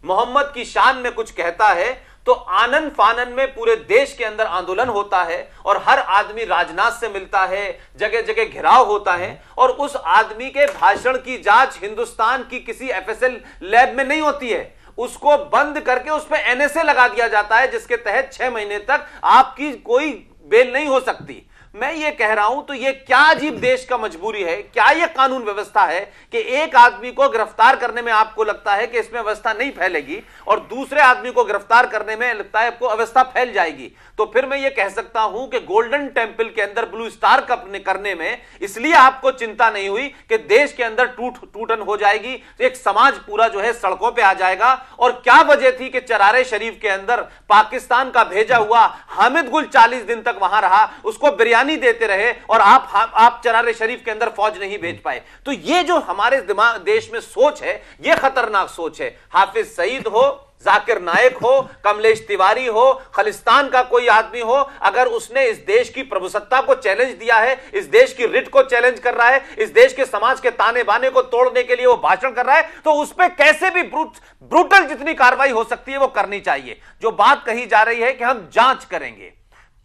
मोहम्मद की शान में कुछ कहता है तो आनन फानन में पूरे देश के अंदर आंदोलन होता है और हर आदमी राजनाथ से मिलता है, जगह जगह घेराव होता है, और उस आदमी के भाषण की जांच हिंदुस्तान की किसी एफएसएल लैब में नहीं होती है, उसको बंद करके उस पर एनएसए लगा दिया जाता है, जिसके तहत 6 महीने तक आपकी कोई बेल नहीं हो सकती। मैं ये कह रहा हूं तो ये क्या अजीब देश का मजबूरी है, क्या ये कानून व्यवस्था है कि एक आदमी को गिरफ्तार करने में आपको लगता है कि इसमें अवस्था नहीं फैलेगी और दूसरे आदमी को गिरफ्तार करने में लगता है आपको अवस्था फैल जाएगी। तो फिर मैं ये कह सकता हूं कि गोल्डन टेंपल के अंदर ब्लू स्टार कप करने में इसलिए आपको चिंता नहीं हुई कि देश के अंदर टूटन हो जाएगी, एक समाज पूरा जो है सड़कों पर आ जाएगा। और क्या वजह थी कि चरारे शरीफ के अंदर पाकिस्तान का भेजा हुआ हामिद गुल 40 दिन तक वहां रहा, उसको बिरयानी देते रहे और आप चरारे शरीफ के अंदर फौज नहीं भेज पाए। तो ये जो हमारे दिमाग देश में सोच है, ये खतरनाक सोच है। हाफिज सईद हो, जाकिर नाइक हो, कमलेश तिवारी हो, खालिस्तान का कोई आदमी हो, अगर उसने इस देश की प्रभुसत्ता को चैलेंज दिया है, इस देश की रिट को चैलेंज कर रहा है, इस देश के समाज के ताने बाने को तोड़ने के लिए वो भाषण कर रहा है, तो उस पर कैसे भी ब्रूटल जितनी कार्रवाई हो सकती है वो करनी चाहिए। जो बात कही जा रही है कि हम जांच करेंगे,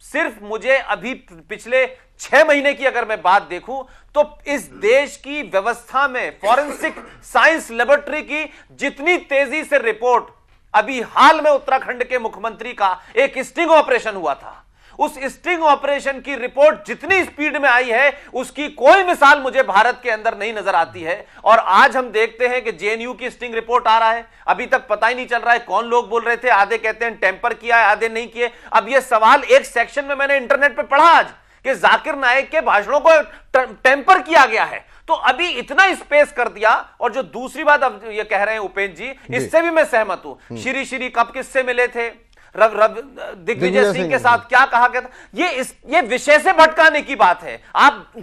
सिर्फ मुझे अभी पिछले 6 महीने की अगर मैं बात देखूं तो इस देश की व्यवस्था में फॉरेंसिक साइंस लेबोरेटरी की जितनी तेजी से रिपोर्ट, अभी हाल में उत्तराखंड के मुख्यमंत्री का एक स्टिंग ऑपरेशन हुआ था, उस स्टिंग ऑपरेशन की रिपोर्ट जितनी स्पीड में आई है उसकी कोई मिसाल मुझे भारत के अंदर नहीं नजर आती है। और आज हम देखते हैं कि जेएनयू की स्टिंग रिपोर्ट आ रहा है, अभी तक पता ही नहीं चल रहा है कौन लोग बोल रहे थे, आधे कहते हैं टेम्पर किया है, आधे नहीं किए। अब यह सवाल एक सेक्शन में मैंने इंटरनेट पे पढ़ा आज कि जाकिर नाइक के भाषणों को टेम्पर किया गया है, तो अभी इतना स्पेस कर दिया। और जो दूसरी बात अब ये कह रहे हैं उपेंद्र जी, इससे भी मैं सहमत हूं। श्री कब किससे मिले थे, दिग्विजय सिंह के साथ क्या कहा गया था, ये विषय से भटकाने की बात है। आप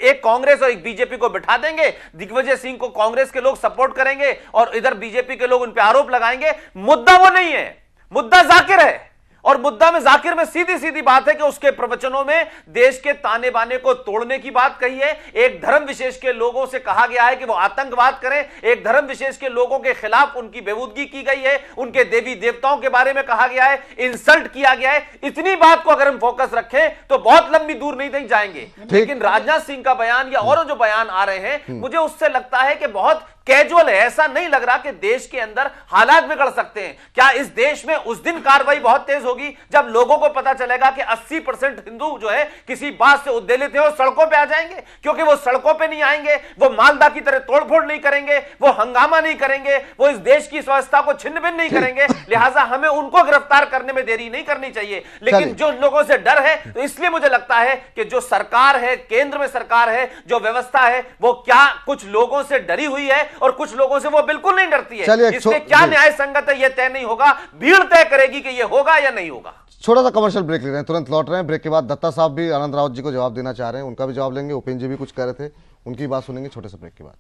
एक कांग्रेस और एक बीजेपी को बिठा देंगे, दिग्विजय सिंह को कांग्रेस के लोग सपोर्ट करेंगे और इधर बीजेपी के लोग उन पर आरोप लगाएंगे। मुद्दा वो नहीं है, मुद्दा जाकिर है। और मुद्दा में जाकिर में सीधी सीधी बात है कि उसके प्रवचनों में देश के ताने बाने को तोड़ने की बात कही है। एक धर्म विशेष के लोगों से कहा गया है कि वो आतंकवाद करें, एक धर्म विशेष के लोगों के खिलाफ उनकी बेहूदगी की गई है, उनके देवी देवताओं के बारे में कहा गया है, इंसल्ट किया गया है। इतनी बात को अगर हम फोकस रखें तो बहुत लंबी दूर नहीं जाएंगे। लेकिन राजनाथ सिंह का बयान या और जो बयान आ रहे हैं, मुझे उससे लगता है कि बहुत कैजुअल है। ऐसा नहीं लग रहा कि देश के अंदर हालात बिगड़ सकते हैं। क्या इस देश में उस दिन कार्रवाई बहुत तेज होगी जब लोगों को पता चलेगा कि 80% हिंदू जो है किसी बात से उद्वेलित है और सड़कों पे आ जाएंगे? क्योंकि वो सड़कों पे नहीं आएंगे, वो मालदा की तरह तोड़फोड़ नहीं करेंगे, वो हंगामा नहीं करेंगे, वो इस देश की व्यवस्था को छिन्न भिन्न नहीं करेंगे। लिहाजा हमें उनको गिरफ्तार करने में देरी नहीं करनी चाहिए। लेकिन जो लोगों से डर है, तो इसलिए मुझे लगता है कि जो सरकार है, केंद्र में सरकार है, जो व्यवस्था है, वो क्या कुछ लोगों से डरी हुई है और कुछ लोगों से वो बिल्कुल नहीं डरती है। इसलिए क्या न्याय संगत है, यह तय नहीं होगा, भीड़ तय करेगी कि यह होगा या नहीं होगा। छोटा सा कमर्शियल ब्रेक ले रहे हैं, तुरंत लौट रहे हैं। ब्रेक के बाद दत्ता साहब भी आनंद राउत जी को जवाब देना चाह रहे हैं, उनका भी जवाब लेंगे। उपेंद्र जी भी कुछ कह रहे थे, उनकी बात सुनेंगे छोटे से ब्रेक के बाद।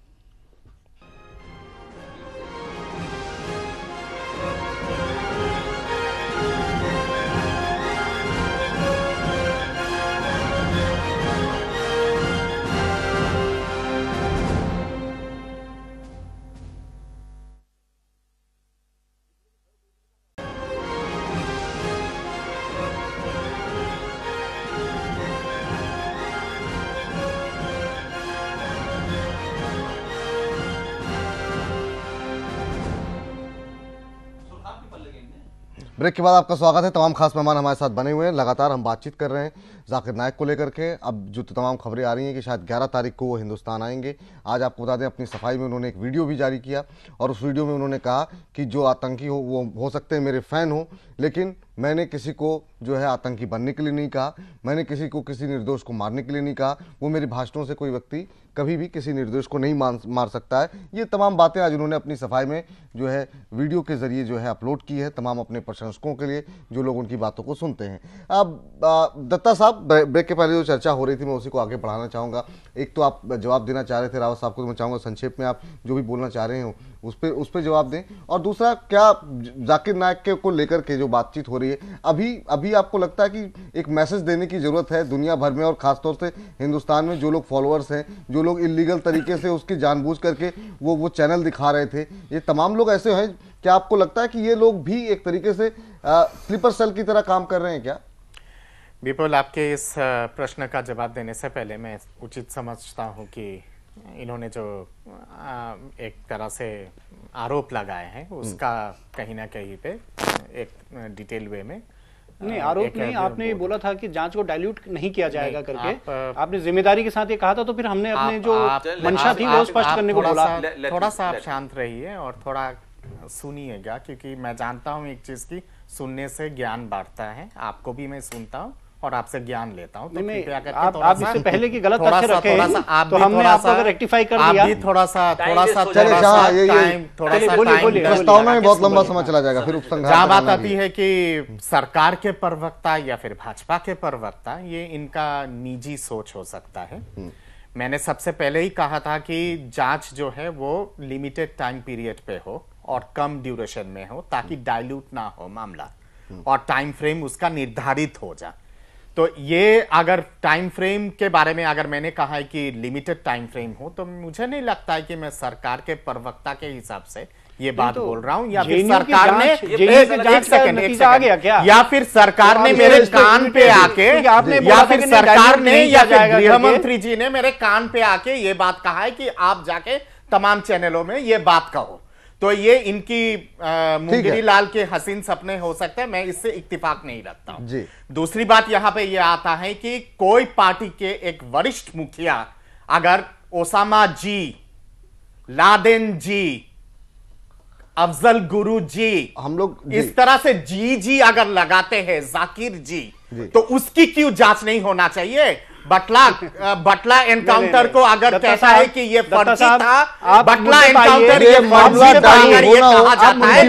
ब्रेक के बाद आपका स्वागत है। तमाम खास मेहमान हमारे साथ बने हुए हैं। लगातार हम बातचीत कर रहे हैं जाकिर नाइक को लेकर के। अब जो तमाम खबरें आ रही हैं कि शायद 11 तारीख को वो हिंदुस्तान आएंगे। आज आपको बता दें, अपनी सफाई में उन्होंने एक वीडियो भी जारी किया और उस वीडियो में उन्होंने कहा कि जो आतंकी हो वो हो सकते हैं मेरे फैन हो, लेकिन मैंने किसी को जो है आतंकी बनने के लिए नहीं कहा, मैंने किसी को किसी निर्दोष को मारने के लिए नहीं कहा। वो मेरे भाषणों से कोई व्यक्ति कभी भी किसी निर्दोष को नहीं मार सकता है। ये तमाम बातें आज उन्होंने अपनी सफाई में जो है वीडियो के जरिए जो है अपलोड की है तमाम अपने प्रशंसकों के लिए, जो लोग उनकी बातों को सुनते हैं। अब दत्ता साहब, ब्रेक के पहले जो चर्चा हो रही थी मैं उसी को आगे बढ़ाना चाहूँगा। एक तो आप जवाब देना चाह रहे थे रावत साहब को, तो मैं चाहूँगा संक्षेप में आप जो भी बोलना चाह रहे हो उस पर जवाब दें। और दूसरा, क्या जाकिर नाइक के को लेकर के जो बातचीत हो रही है अभी आपको लगता है कि एक मैसेज देने की जरूरत है दुनिया भर में और खासतौर से हिंदुस्तान में जो लोग फॉलोअर्स हैं, जो लोग इलीगल तरीके से उसकी जानबूझ करके वो चैनल दिखा रहे थे, ये तमाम लोग ऐसे हैं? क्या आपको लगता है कि ये लोग भी एक तरीके से स्लीपर सेल की तरह काम कर रहे हैं क्या? विपुल, आपके इस प्रश्न का जवाब देने से पहले मैं उचित समझता हूं कि इन्होंने जो एक तरह से आरोप लगाए हैं उसका कहीं ना कहीं पे एक डिटेल वे में नहीं, आरोप नहीं, आपने बोला था कि जांच को डाइल्यूट नहीं किया जाएगा करके आपने जिम्मेदारी के साथ ये कहा था, तो फिर हमने अपने जो मंशा थी वो स्पष्ट करने को बोला। थोड़ा सा आप शांत रहिए और थोड़ा सुनिएगा, क्योंकि मैं जानता हूँ एक चीज की सुनने से ज्ञान बढ़ता है। आपको भी मैं सुनता हूँ और आपसे ज्ञान लेता हूँ। तो आप इससे पहले की गलत तथ्य रखे तो हमने आपको अगर रेक्टिफाई कर दिया। थोड़ा सा प्रस्तावना में बहुत लंबा समय चला जाएगा, फिर उपसंहार। जहाँ बात आती है कि सरकार के प्रवक्ता या फिर भाजपा के प्रवक्ता, ये इनका निजी सोच हो सकता है। मैंने सबसे पहले ही कहा था कि जांच जो है वो लिमिटेड टाइम पीरियड पे हो और कम ड्यूरेशन में हो, ताकि डाइल्यूट ना हो मामला और टाइम फ्रेम उसका निर्धारित हो जाए। तो ये अगर टाइम फ्रेम के बारे में अगर मैंने कहा है कि लिमिटेड टाइम फ्रेम हो, तो मुझे नहीं लगता है कि मैं सरकार के प्रवक्ता के हिसाब से ये बात बोल रहा हूं, या फिर सरकार ने एक सेकंड या फिर सरकार ने मेरे कान पे आके, या फिर सरकार ने या फिर गृह मंत्री जी ने मेरे कान पे आके ये बात कहा है कि आप जाके तमाम चैनलों में ये बात कहो। तो ये इनकी मुंगेरी लाल के हसीन सपने हो सकते हैं, मैं इससे इत्तेफाक नहीं रखता हूं। दूसरी बात यहां पे ये आता है कि कोई पार्टी के एक वरिष्ठ मुखिया अगर ओसामा जी, लादेन जी, अफजल गुरु जी, हम लोग इस तरह से जी अगर लगाते हैं जाकिर जी, तो उसकी क्यों जांच नहीं होना चाहिए? बटला एनकाउंटर को अगर कहता है कि ये फर्जी था, बटला एनकाउंटर ये फर्जी था अगर ये कहा जाता है,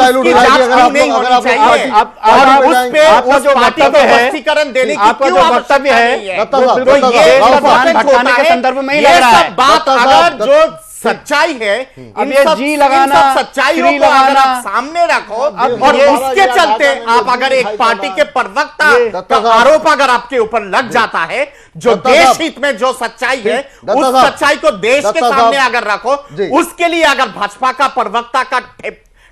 उसकी जांच क्यों नहीं होनी चाहिए? और उस पे उस पार्टी को स्पष्टीकरण देने की क्यों आवश्यकता है? तो ये भटकाने के संदर्भ में ही लग रहा है। बात अगर जो सच्चाई है, अब ये जी लगाना, सच्चाइयों को अगर आप सामने रखो और उसके चलते आप अगर एक पार्टी के प्रवक्ता का आरोप अगर आपके ऊपर लग जाता है, जो देश हित में जो सच्चाई है उस सच्चाई को देश के सामने अगर रखो, उसके लिए अगर भाजपा का प्रवक्ता का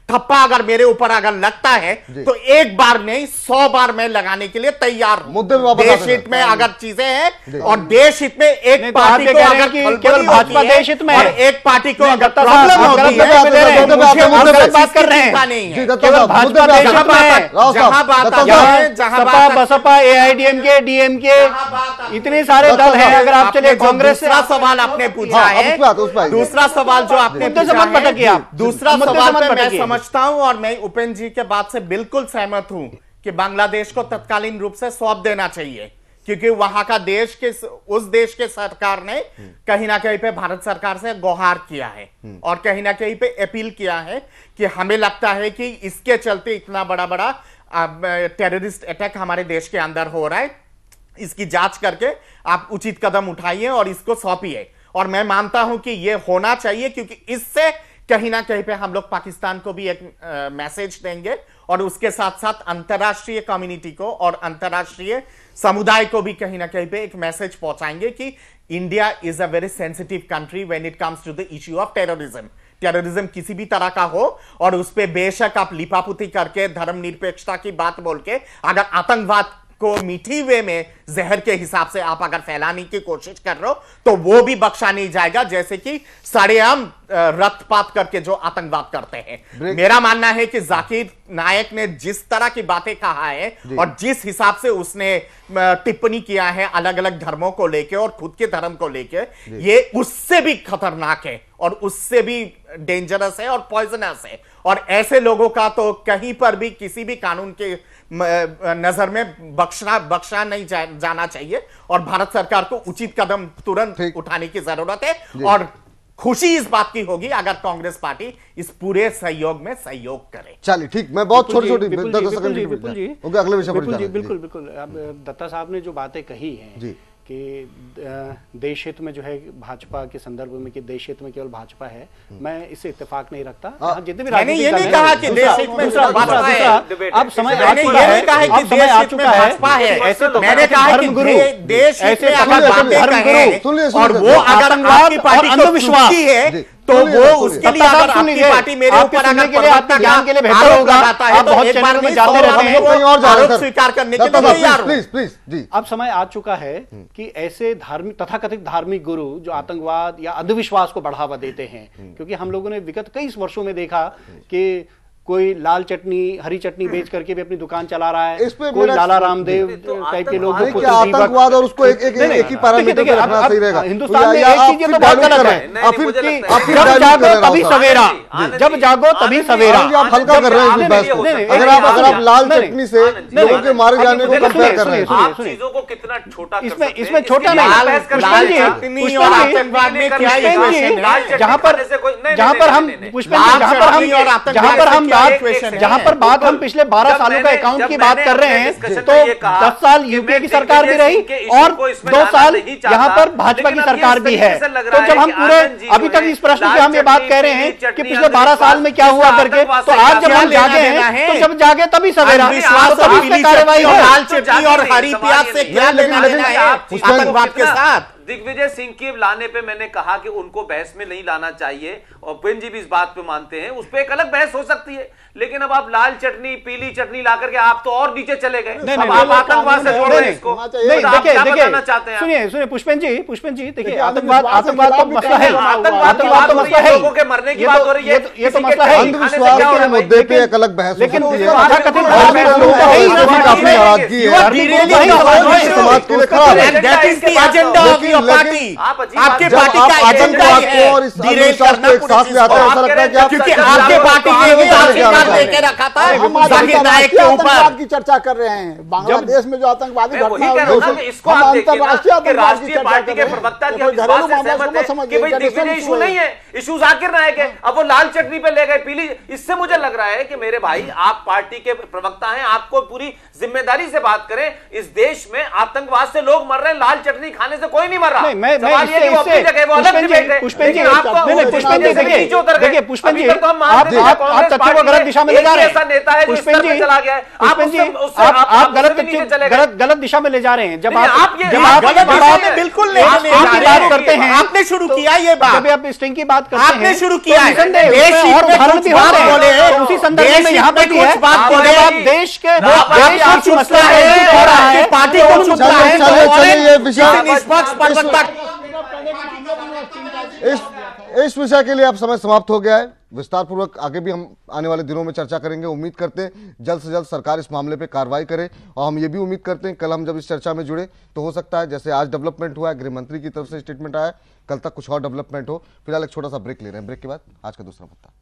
ठप्पा अगर मेरे ऊपर अगर लगता है तो एक बार नहीं 100 बार मैं लगाने के लिए तैयार हूं। देश हित में अगर चीजें हैं और देश हित में एक पार्टी को अगर केवल भाजपा देश हित में और एक पार्टी को अगर प्रॉब्लम होती है, बात कर रहे हैं केवल भाजपा देश हित में, जहां बात सपा बसपा एआईडीएमके डीएमके इतने सारे दल हैं। अगर आप चले कांग्रेस से, दूसरा सवाल आपने पूछा है, दूसरा सवाल जो आपने दूसरा सवाल मैं समझता हूं और मैं उपेंद्र जी के बात से बिल्कुल सहमत हूं कि बांग्लादेश को तत्कालीन रूप से सौंप देना चाहिए, क्योंकि वहां का उस देश के सरकार ने कहीं ना कहीं पे भारत सरकार से गुहार किया है और कहीं ना कहीं पे अपील किया है कि हमें लगता है कि इसके चलते इतना बड़ा टेररिस्ट अटैक हमारे देश के अंदर हो रहा है, इसकी जांच करके आप उचित कदम उठाइए और इसको सौंपिए। और मैं मानता हूं कि यह होना चाहिए, क्योंकि इससे कहीं ना कहीं पे हम लोग पाकिस्तान को भी एक मैसेज देंगे और उसके साथ साथ अंतरराष्ट्रीय कम्युनिटी को और अंतरराष्ट्रीय समुदाय को भी कहीं ना कहीं पे एक मैसेज पहुंचाएंगे कि India is a very sensitive country when it comes to the issue of terrorism. Terrorism किसी भी तरह का हो और उस पर बेशक आप लिपापुती करके धर्मनिरपेक्षता की बात बोल के अगर आतंकवाद को मीठी वे में जहर के हिसाब से आप अगर फैलाने की कोशिश कर रहे हो तो वो भी बख्शा नहीं जाएगा, जैसे कि सरेआम रक्तपात करके जो आतंकवाद करते हैं। मेरा मानना है कि जाकिर नायक ने जिस तरह की बातें कहा है और जिस हिसाब से उसने टिप्पणी किया है अलग अलग धर्मों को लेके और खुद के धर्म को लेके, ये उससे भी खतरनाक है और उससे भी डेंजरस है और पॉइजनस है। और ऐसे लोगों का तो कहीं पर भी किसी भी कानून के नजर में बख्शा नहीं जाना चाहिए और भारत सरकार को उचित कदम तुरंत उठाने की जरूरत है। और खुशी इस बात की होगी अगर कांग्रेस पार्टी इस पूरे सहयोग में सहयोग करे। चलिए ठीक, मैं बहुत छोटी छोटी बिल्कुल अगले विषय पर बिल्कुल बिल्कुल। अब दत्ता साहब ने जो बातें कही हैं कि देश हित में जो है भाजपा के संदर्भ में कि देश हित में केवल भाजपा है, मैं इससे इत्तेफाक नहीं रखता। जितने भी मैंने ये नहीं कहा कि देश हित में भाजपा है, अब समय आ चुका है, अब समय आ चुका है। ऐसे तो मैंने कहा कि देश हित में अगर बातें कहें और वो अगर आपकी पार्टी को अंधविश्वास है तो वो उसके लिए अगर आपकी पार्टी मेरे ऊपर अगर के लिए आपके ज्ञान के लिए बेहतर होगा आप बहुत चैनल में जाते रहते हैं और स्वीकार करने के लिए तैयार प्लीज प्लीज जी। अब समय आ चुका है कि ऐसे धार्मिक तथाकथित धार्मिक गुरु जो आतंकवाद या अंधविश्वास को बढ़ावा देते हैं, क्योंकि हम लोगों ने विगत कई वर्षों में देखा कि कोई लाल चटनी हरी चटनी बेच करके भी अपनी दुकान चला रहा है, कोई लाला रामदेव टाइप के लोग आतंकवाद और उसको एक ही पैरामीटर पे रखना सही रहेगा। हिंदुस्तान में एक चीज तो बहुत गलत है, जब जागो तभी सवेरा, जब जागो तभी सवेरा। आप हल्का कर रहे हैं इस बहस को। अगर आप लाल चटनी से लोगों के मारे जाने को कंपेयर कर रहे हैं, चीजों को कितना छोटा इसमें छोटा नहीं, जहां पर बात हम पिछले 12 सालों का अकाउंट की बात कर रहे हैं तो 10 साल यूपीए की सरकार भी रही और 2 साल यहां पर भाजपा की सरकार भी है। तो जब हम पूरे अभी तक इस प्रश्न पे हम ये बात कह रहे हैं कि पिछले 12 साल में क्या हुआ करके, तो आज जब हम जागे हैं तो जब जागे तभी सवेरा। कार्रवाई लाल चटनी और हरी प्याज से क्या लेना देना है आतंकवाद के साथ? दिग्विजय सिंह की लाने पे मैंने कहा कि उनको बहस में नहीं लाना चाहिए और बेन जी भी इस बात पे मानते हैं, उस पे एक अलग बहस हो सकती है। लेकिन अब आप लाल चटनी पीली चटनी ला करके आप तो और नीचे चले गए। अब आप आतंकवाद से जोड़ रहे हैं इसको। देखिए पुष्पन जी देखिए, आतंकवाद तो मसला है, आतंकवाद तो मसला है, लोगों के मरने की बात हो रही है, ये तो मसला है। अंधविश्वास के मुद्दे पे एक अलग बहस लेकिन होती है। काफी नाराजगी है समाज के लिए खराब है। आपके पार्टी का आतंकवाद को और इस अंधविश्वास को एक साथ ले आते हैं, ऐसा लगता है कि आप क्योंकि आपके पार्टी ने लेके रखा था जाकिर नायक के ऊपर की चर्चा कर रहे हैं। बांग्लादेश में जो आतंकवादी घटना इसको आप देखिए राष्ट्रीय पार्टी के प्रवक्ता की कि भाई दिग्विजय इशू नहीं है, इशू जाकिर नायक है। अब वो लाल चटनी पे ले गए पीली। इससे मुझे लग रहा है कि मेरे भाई आप पार्टी के प्रवक्ता हैं, आपको पूरी जिम्मेदारी से बात करें। इस देश में आतंकवाद से लोग मर रहे हैं, लाल चटनी खाने से कोई नहीं मर रहा। पुष्पन जी आप तथ्यों को गलत दिशा में ले जा रहे हैं। नेता है पुष्पन जी आप गलत दिशा में ले जा रहे हैं। जब आप बिल्कुल बात करते हैं, आपने शुरू किया ये बात, जब आप स्ट्रिंग की बात करते हैं, आपने शुरू किया है और उदाहरण भी हो रहे हैं उसी संदर्भ में यहाँ पे कुछ बात बोले। आप देश के मसला है, पार्टी को चुप रहा है, निष्पक्ष प्रवक्ता इस विषय के लिए अब समय समाप्त हो गया है। विस्तार पूर्वक आगे भी हम आने वाले दिनों में चर्चा करेंगे। उम्मीद करते हैं जल्द से जल्द सरकार इस मामले पे कार्रवाई करे और हम ये भी उम्मीद करते हैं कल हम जब इस चर्चा में जुड़े तो हो सकता है जैसे आज डेवलपमेंट हुआ है, गृह मंत्री की तरफ से स्टेटमेंट आया, कल तक कुछ और डेवलपमेंट हो। फिलहाल एक छोटा सा ब्रेक ले रहे हैं, ब्रेक के बाद आज का दूसरा मुद्दा।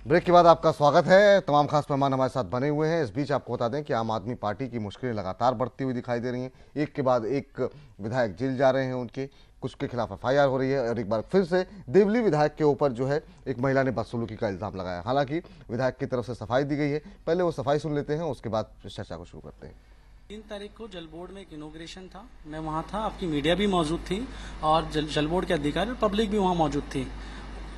ब्रेक के बाद आपका स्वागत है। तमाम खास मेहमान हमारे साथ बने हुए हैं। इस बीच आपको बता दें कि आम आदमी पार्टी की मुश्किलें लगातार बढ़ती हुई दिखाई दे रही हैं। एक के बाद एक विधायक जेल जा रहे हैं उनके, कुछ के खिलाफ FIR हो रही है और एक बार फिर से देवली विधायक के ऊपर जो है एक महिला ने बदसलूकी का इल्जाम लगाया। हालांकि विधायक की तरफ से सफाई दी गई है, पहले वो सफाई सुन लेते हैं, उसके बाद चर्चा को शुरू करते हैं। 3 तारीख को जल बोर्ड में एक इनोग्रेशन था, मैं वहाँ था, आपकी मीडिया भी मौजूद थी और जल बोर्ड के अधिकारी और पब्लिक भी वहाँ मौजूद थी।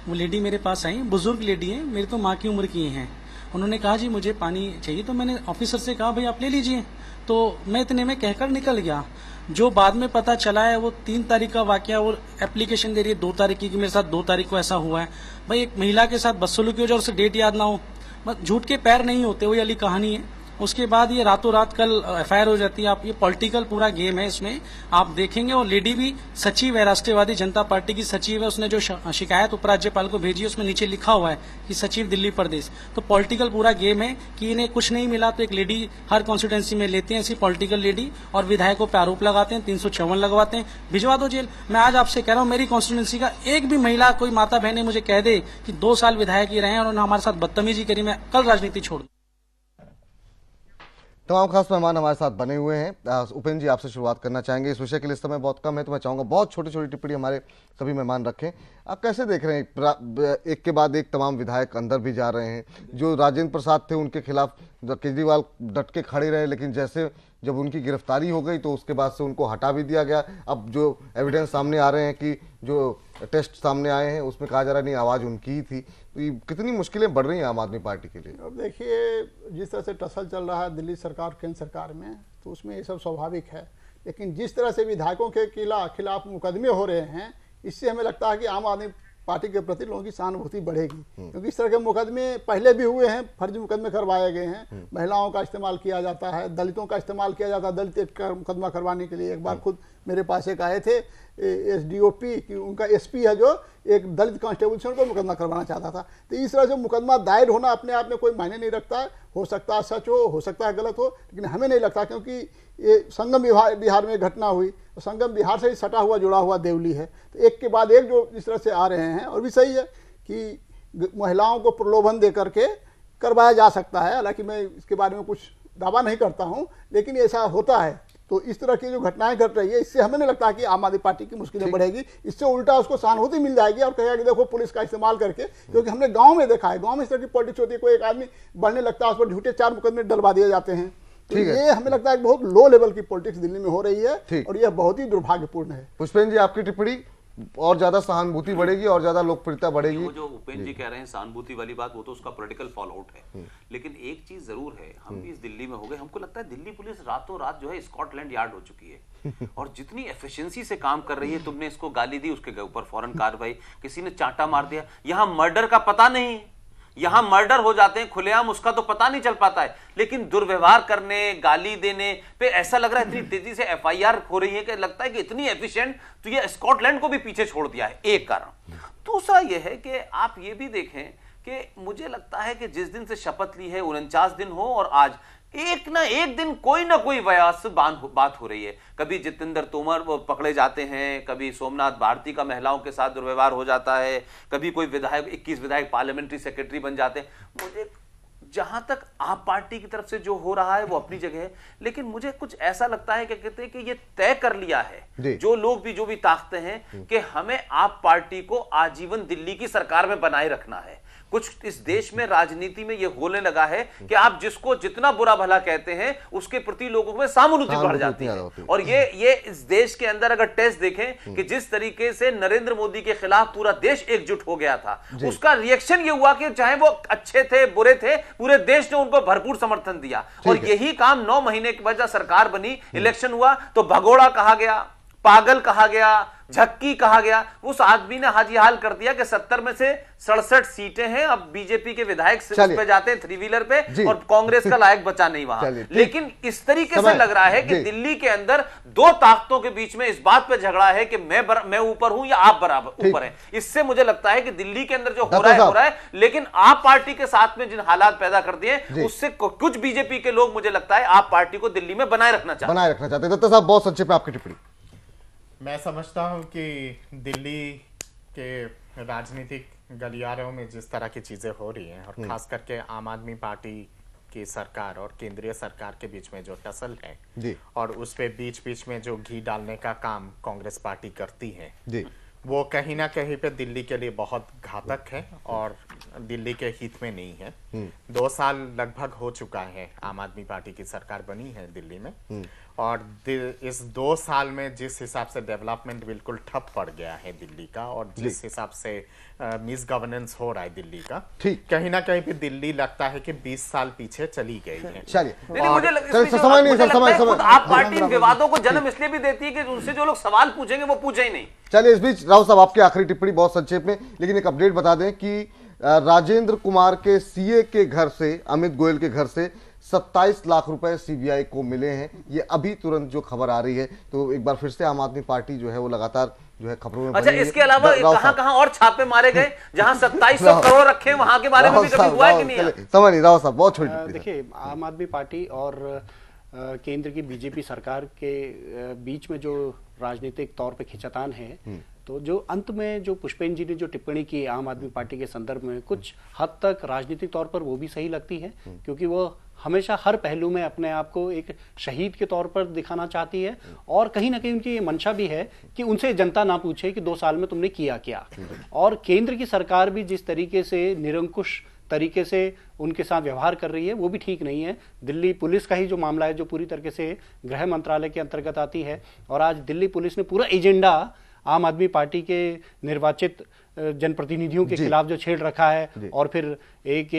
वो लेडी मेरे पास आई, बुजुर्ग लेडी है, मेरी तो माँ की उम्र की हैं। उन्होंने कहा जी मुझे पानी चाहिए, तो मैंने ऑफिसर से कहा भाई आप ले लीजिए, तो मैं इतने में कहकर निकल गया। जो बाद में पता चला है वो 3 तारीख का वाकया, वो एप्लीकेशन दे रही है 2 तारीख की कि मेरे साथ 2 तारीख को ऐसा हुआ है। भाई एक महिला के साथ बदसलूकी हो जाए और उसे डेट याद ना हो, बस झूठ के पैर नहीं होते, वही वाली कहानी है। उसके बाद ये रातों रात कल FIR हो जाती है। आप ये पॉलिटिकल पूरा गेम है, इसमें आप देखेंगे। और लेडी भी सचिव है, राष्ट्रवादी जनता पार्टी की सचिव है, उसने जो शिकायत उपराज्यपाल को भेजी है उसमें नीचे लिखा हुआ है कि सचिव दिल्ली प्रदेश। तो पॉलिटिकल पूरा गेम है कि इन्हें कुछ नहीं मिला तो एक लेडी हर कॉन्स्टिट्यूंसी में लेते हैं ऐसी पॉलिटिकल लेडी, और विधायकों पर आरोप लगाते हैं, 354 लगवाते हैं, भिजवा दो जेल। मैं आज आपसे कह रहा हूँ मेरी कॉन्स्टिट्यूंसी का एक भी महिला, कोई माता बहने मुझे कह दे कि 2 साल विधायक ही रहे और उन्होंने हमारे साथ बदतमीजी करी, मैं कल राजनीति छोड़ दूं। तमाम खास मेहमान हमारे साथ बने हुए हैं। उपेंद्र जी, आपसे शुरुआत करना चाहेंगे। इस विषय के लिए समय बहुत कम है, तो मैं चाहूंगा बहुत छोटी छोटी टिप्पणी हमारे सभी मेहमान रखें। आप कैसे देख रहे हैं, एक के बाद एक तमाम विधायक अंदर भी जा रहे हैं। जो राजेंद्र प्रसाद थे उनके खिलाफ केजरीवाल डट के खड़े रहे, लेकिन जैसे जब उनकी गिरफ्तारी हो गई तो उसके बाद से उनको हटा भी दिया गया। अब जो एविडेंस सामने आ रहे हैं कि जो टेस्ट सामने आए हैं उसमें कहा जा रहा नहीं आवाज़ उनकी ही थी। तो ये कितनी मुश्किलें बढ़ रही हैं आम आदमी पार्टी के लिए? अब देखिए, जिस तरह से टसल चल रहा है दिल्ली सरकार केंद्र सरकार में, तो उसमें ये सब स्वाभाविक है। लेकिन जिस तरह से विधायकों के खिलाफ मुकदमे हो रहे हैं, इससे हमें लगता है कि आम आदमी पार्टी के प्रति लोगों की सहानुभूति बढ़ेगी। क्योंकि इस तरह के मुकदमे पहले भी हुए हैं, फर्जी मुकदमे करवाए गए हैं। महिलाओं का इस्तेमाल किया जाता है, दलितों का इस्तेमाल किया जाता है दलित का मुकदमा करवाने के लिए। एक बार खुद मेरे पास एक आए थे SDOP कि उनका SP है जो एक दलित कांस्टेबल से उनको मुकदमा करवाना चाहता था। तो इस तरह से मुकदमा दायर होना अपने आप में कोई मायने नहीं रखता है। हो सकता है सच हो सकता है गलत हो, लेकिन हमें नहीं लगता, क्योंकि ये संगम बिहार में घटना हुई, और संगम बिहार से ही सटा हुआ जुड़ा हुआ देवली है। तो एक के बाद एक जो इस तरह से आ रहे हैं, और भी सही है कि महिलाओं को प्रलोभन दे करके करवाया जा सकता है। हालांकि मैं इसके बारे में कुछ दावा नहीं करता हूं, लेकिन ऐसा होता है। तो इस तरह की जो घटनाएं घट रही है, इससे हमें नहीं लगता कि आम आदमी पार्टी की मुश्किलें बढ़ेगी। इससे उल्टा उसको सहानुभूति मिल जाएगी और कहेगा कि देखो पुलिस का इस्तेमाल करके, क्योंकि हमने गांव में देखा है, गांव में इस तरह की पॉलिटिक्स होती है, कोई एक आदमी बढ़ने लगता है, उस पर झूठे 4 मुकदमे डलवा दिए जाते हैं। तो ये हमें लगता है कि बहुत लो लेवल की पॉलिटिक्स दिल्ली में हो रही है, और यह बहुत ही दुर्भाग्यपूर्ण है। पुष्पेंद्र जी, आपकी टिप्पणी? और ज्यादा सहानुभूति बढ़ेगी और ज्यादा लोकप्रियता बढ़ेगी। वो जो उपेंद्र जी कह रहे हैं सहानुभूति वाली बात, वो तो उसका पॉलिटिकल फॉल आउट है। लेकिन एक चीज जरूर है, हम भी इस दिल्ली में हो गए, हमको लगता है दिल्ली पुलिस रातों रात जो है स्कॉटलैंड यार्ड हो चुकी है। और जितनी एफिशिएंसी से काम कर रही है, तुमने इसको गाली दी, उसके ऊपर फौरन कार्रवाई, किसी ने चांटा मार दिया। यहाँ मर्डर का पता नहीं, यहां मर्डर हो जाते हैं खुलेआम, उसका तो पता नहीं चल पाता है। लेकिन दुर्व्यवहार करने, गाली देने पे ऐसा लग रहा है इतनी तेजी से FIR हो रही है कि लगता है कि इतनी एफिशिएंट, तो ये स्कॉटलैंड को भी पीछे छोड़ दिया है, एक कारण। दूसरा ये है कि आप ये भी देखें कि मुझे लगता है कि जिस दिन से शपथ ली है 49 दिन हो, और आज एक ना एक दिन कोई ना कोई वयास बात हो रही है। कभी जितेंद्र तोमर वो पकड़े जाते हैं, कभी सोमनाथ भारती का महिलाओं के साथ दुर्व्यवहार हो जाता है, कभी कोई विधायक 21 विधायक पार्लियामेंट्री सेक्रेटरी बन जाते हैं। मुझे जहां तक आप पार्टी की तरफ से जो हो रहा है वो अपनी जगह है, लेकिन मुझे कुछ ऐसा लगता है कि कहते हैं कि ये तय कर लिया है जो लोग भी जो भी ताकते हैं कि हमें आप पार्टी को आजीवन दिल्ली की सरकार में बनाए रखना है। कुछ इस देश में राजनीति में ये होने लगा है कि आप जिसको जितना बुरा भला कहते हैं उसके प्रति लोगों में सहानुभूति बढ़ जाती है। और ये इस देश के अंदर अगर टेस्ट देखें कि जिस तरीके से नरेंद्र मोदी के खिलाफ पूरा देश एकजुट हो गया था, उसका रिएक्शन ये हुआ कि चाहे वो अच्छे थे बुरे थे, पूरे देश ने उनको भरपूर समर्थन दिया। और यही काम 9 महीने के बाद जब सरकार बनी, इलेक्शन हुआ, तो भगोड़ा कहा गया, पागल कहा गया, झक्की कहा गया। उस आदमी ने हाजी हाल कर दिया कि 70 में से 67 सीटें हैं, अब बीजेपी के विधायक पे जाते हैं 3 व्हीलर पे, और कांग्रेस का लायक बचा नहीं वहां। लेकिन इस तरीके से लग रहा है कि दिल्ली के अंदर 2 ताकतों के बीच में इस बात पे झगड़ा है कि मैं ऊपर हूं या आप बराबर ऊपर हैं। इससे मुझे लगता है कि दिल्ली के अंदर जो हो रहा है, लेकिन आप पार्टी के साथ में जिन हालात पैदा कर दिए, उससे कुछ बीजेपी के लोग मुझे लगता है आप पार्टी को दिल्ली में बनाए रखना चाहते हैं। दत्ता साहब, बहुत संक्षेप में आपकी टिप्पणी। मैं समझता हूं कि दिल्ली के राजनीतिक गलियारों में जिस तरह की चीज़ें हो रही हैं, और खास करके आम आदमी पार्टी की सरकार और केंद्रीय सरकार के बीच में जो टसल है जी और उस पे बीच बीच में जो घी डालने का काम कांग्रेस पार्टी करती है जी वो कहीं ना कहीं पे दिल्ली के लिए बहुत घातक है और दिल्ली के हित में नहीं है। 2 साल लगभग हो चुका है आम आदमी पार्टी की सरकार बनी है दिल्ली में और इस 2 साल में जिस हिसाब से डेवलपमेंट बिल्कुल ठप पड़ गया है दिल्ली का और जिस हिसाब से मिस गवर्नेंस हो रहा है दिल्ली का, ठीक कहीं ना कहीं पे दिल्ली लगता है कि 20 साल पीछे चली गई है। चलिए आप पार्टी इन विवादों को जन्म इसलिए भी देती है कि उनसे जो लोग सवाल पूछेंगे वो पूछे ही नहीं। चलिए इस बीच राव साहब आपकी आखिरी टिप्पणी बहुत संक्षेप में, लेकिन एक अपडेट बता दें कि राजेंद्र कुमार के सीए के घर से, अमित गोयल के घर से 27 लाख रुपए सीबीआई को मिले हैं। ये अभी तुरंत जो खबर आ रही है, तो एक बार फिर से आम आदमी पार्टी जो है वो लगातार जो है खबरों में। अच्छा, इसके अलावा कहां और छापे मारे गए जहां 2700 करोड़ रखे, वहां के बारे में भी कभी हुआ है कि नहीं? समझ नहीं राव साहब, बहुत छोटी। देखिए, आम आदमी पार्टी और केंद्र की बीजेपी सरकार के बीच में जो राजनीतिक तौर पे खिंचातान है, तो जो अंत में जो पुष्पेंद्र जी ने जो टिप्पणी की आम आदमी पार्टी के संदर्भ में, कुछ हद तक राजनीतिक तौर पर वो भी सही लगती है, क्योंकि वो हमेशा हर पहलू में अपने आप को एक शहीद के तौर पर दिखाना चाहती है और कहीं ना कहीं उनकी ये मंशा भी है कि उनसे जनता ना पूछे कि 2 साल में तुमने किया क्या। और केंद्र की सरकार भी जिस तरीके से निरंकुश तरीके से उनके साथ व्यवहार कर रही है वो भी ठीक नहीं है। दिल्ली पुलिस का ही जो मामला है, जो पूरी तरीके से गृह मंत्रालय के अंतर्गत आती है, और आज दिल्ली पुलिस ने पूरा एजेंडा आम आदमी पार्टी के निर्वाचित जनप्रतिनिधियों के खिलाफ जो छेड़ रखा है, और फिर एक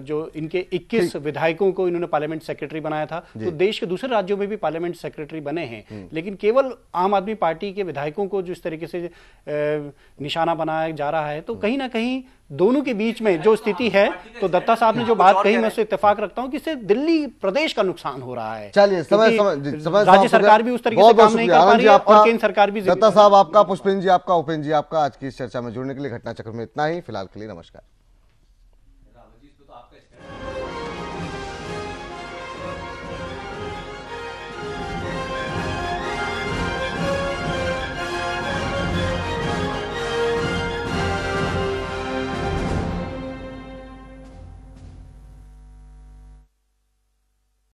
जो इनके 21 विधायकों को इन्होंने पार्लियामेंट सेक्रेटरी बनाया था, तो देश के दूसरे राज्यों में भी पार्लियामेंट सेक्रेटरी बने हैं, लेकिन केवल आम आदमी पार्टी के विधायकों को जो इस तरीके से निशाना बनाया जा रहा है, तो कहीं ना कहीं दोनों के बीच में जो स्थिति है, तो दत्ता साहब ने जो बात कही, मैं उससे इत्तेफाक रखता हूं कि इससे दिल्ली प्रदेश का नुकसान हो रहा है। चलिए, समय राज्य सरकार भी उस तरीके से काम नहीं कर पा रही है और केंद्र सरकार भी। दत्ता साहब आपका, पुष्पेंद्र जी आपका, उपेंद्र जी आपका आज की इस चर्चा में जुड़ने के लिए। घटना चक्र में इतना ही, फिलहाल के लिए नमस्कार।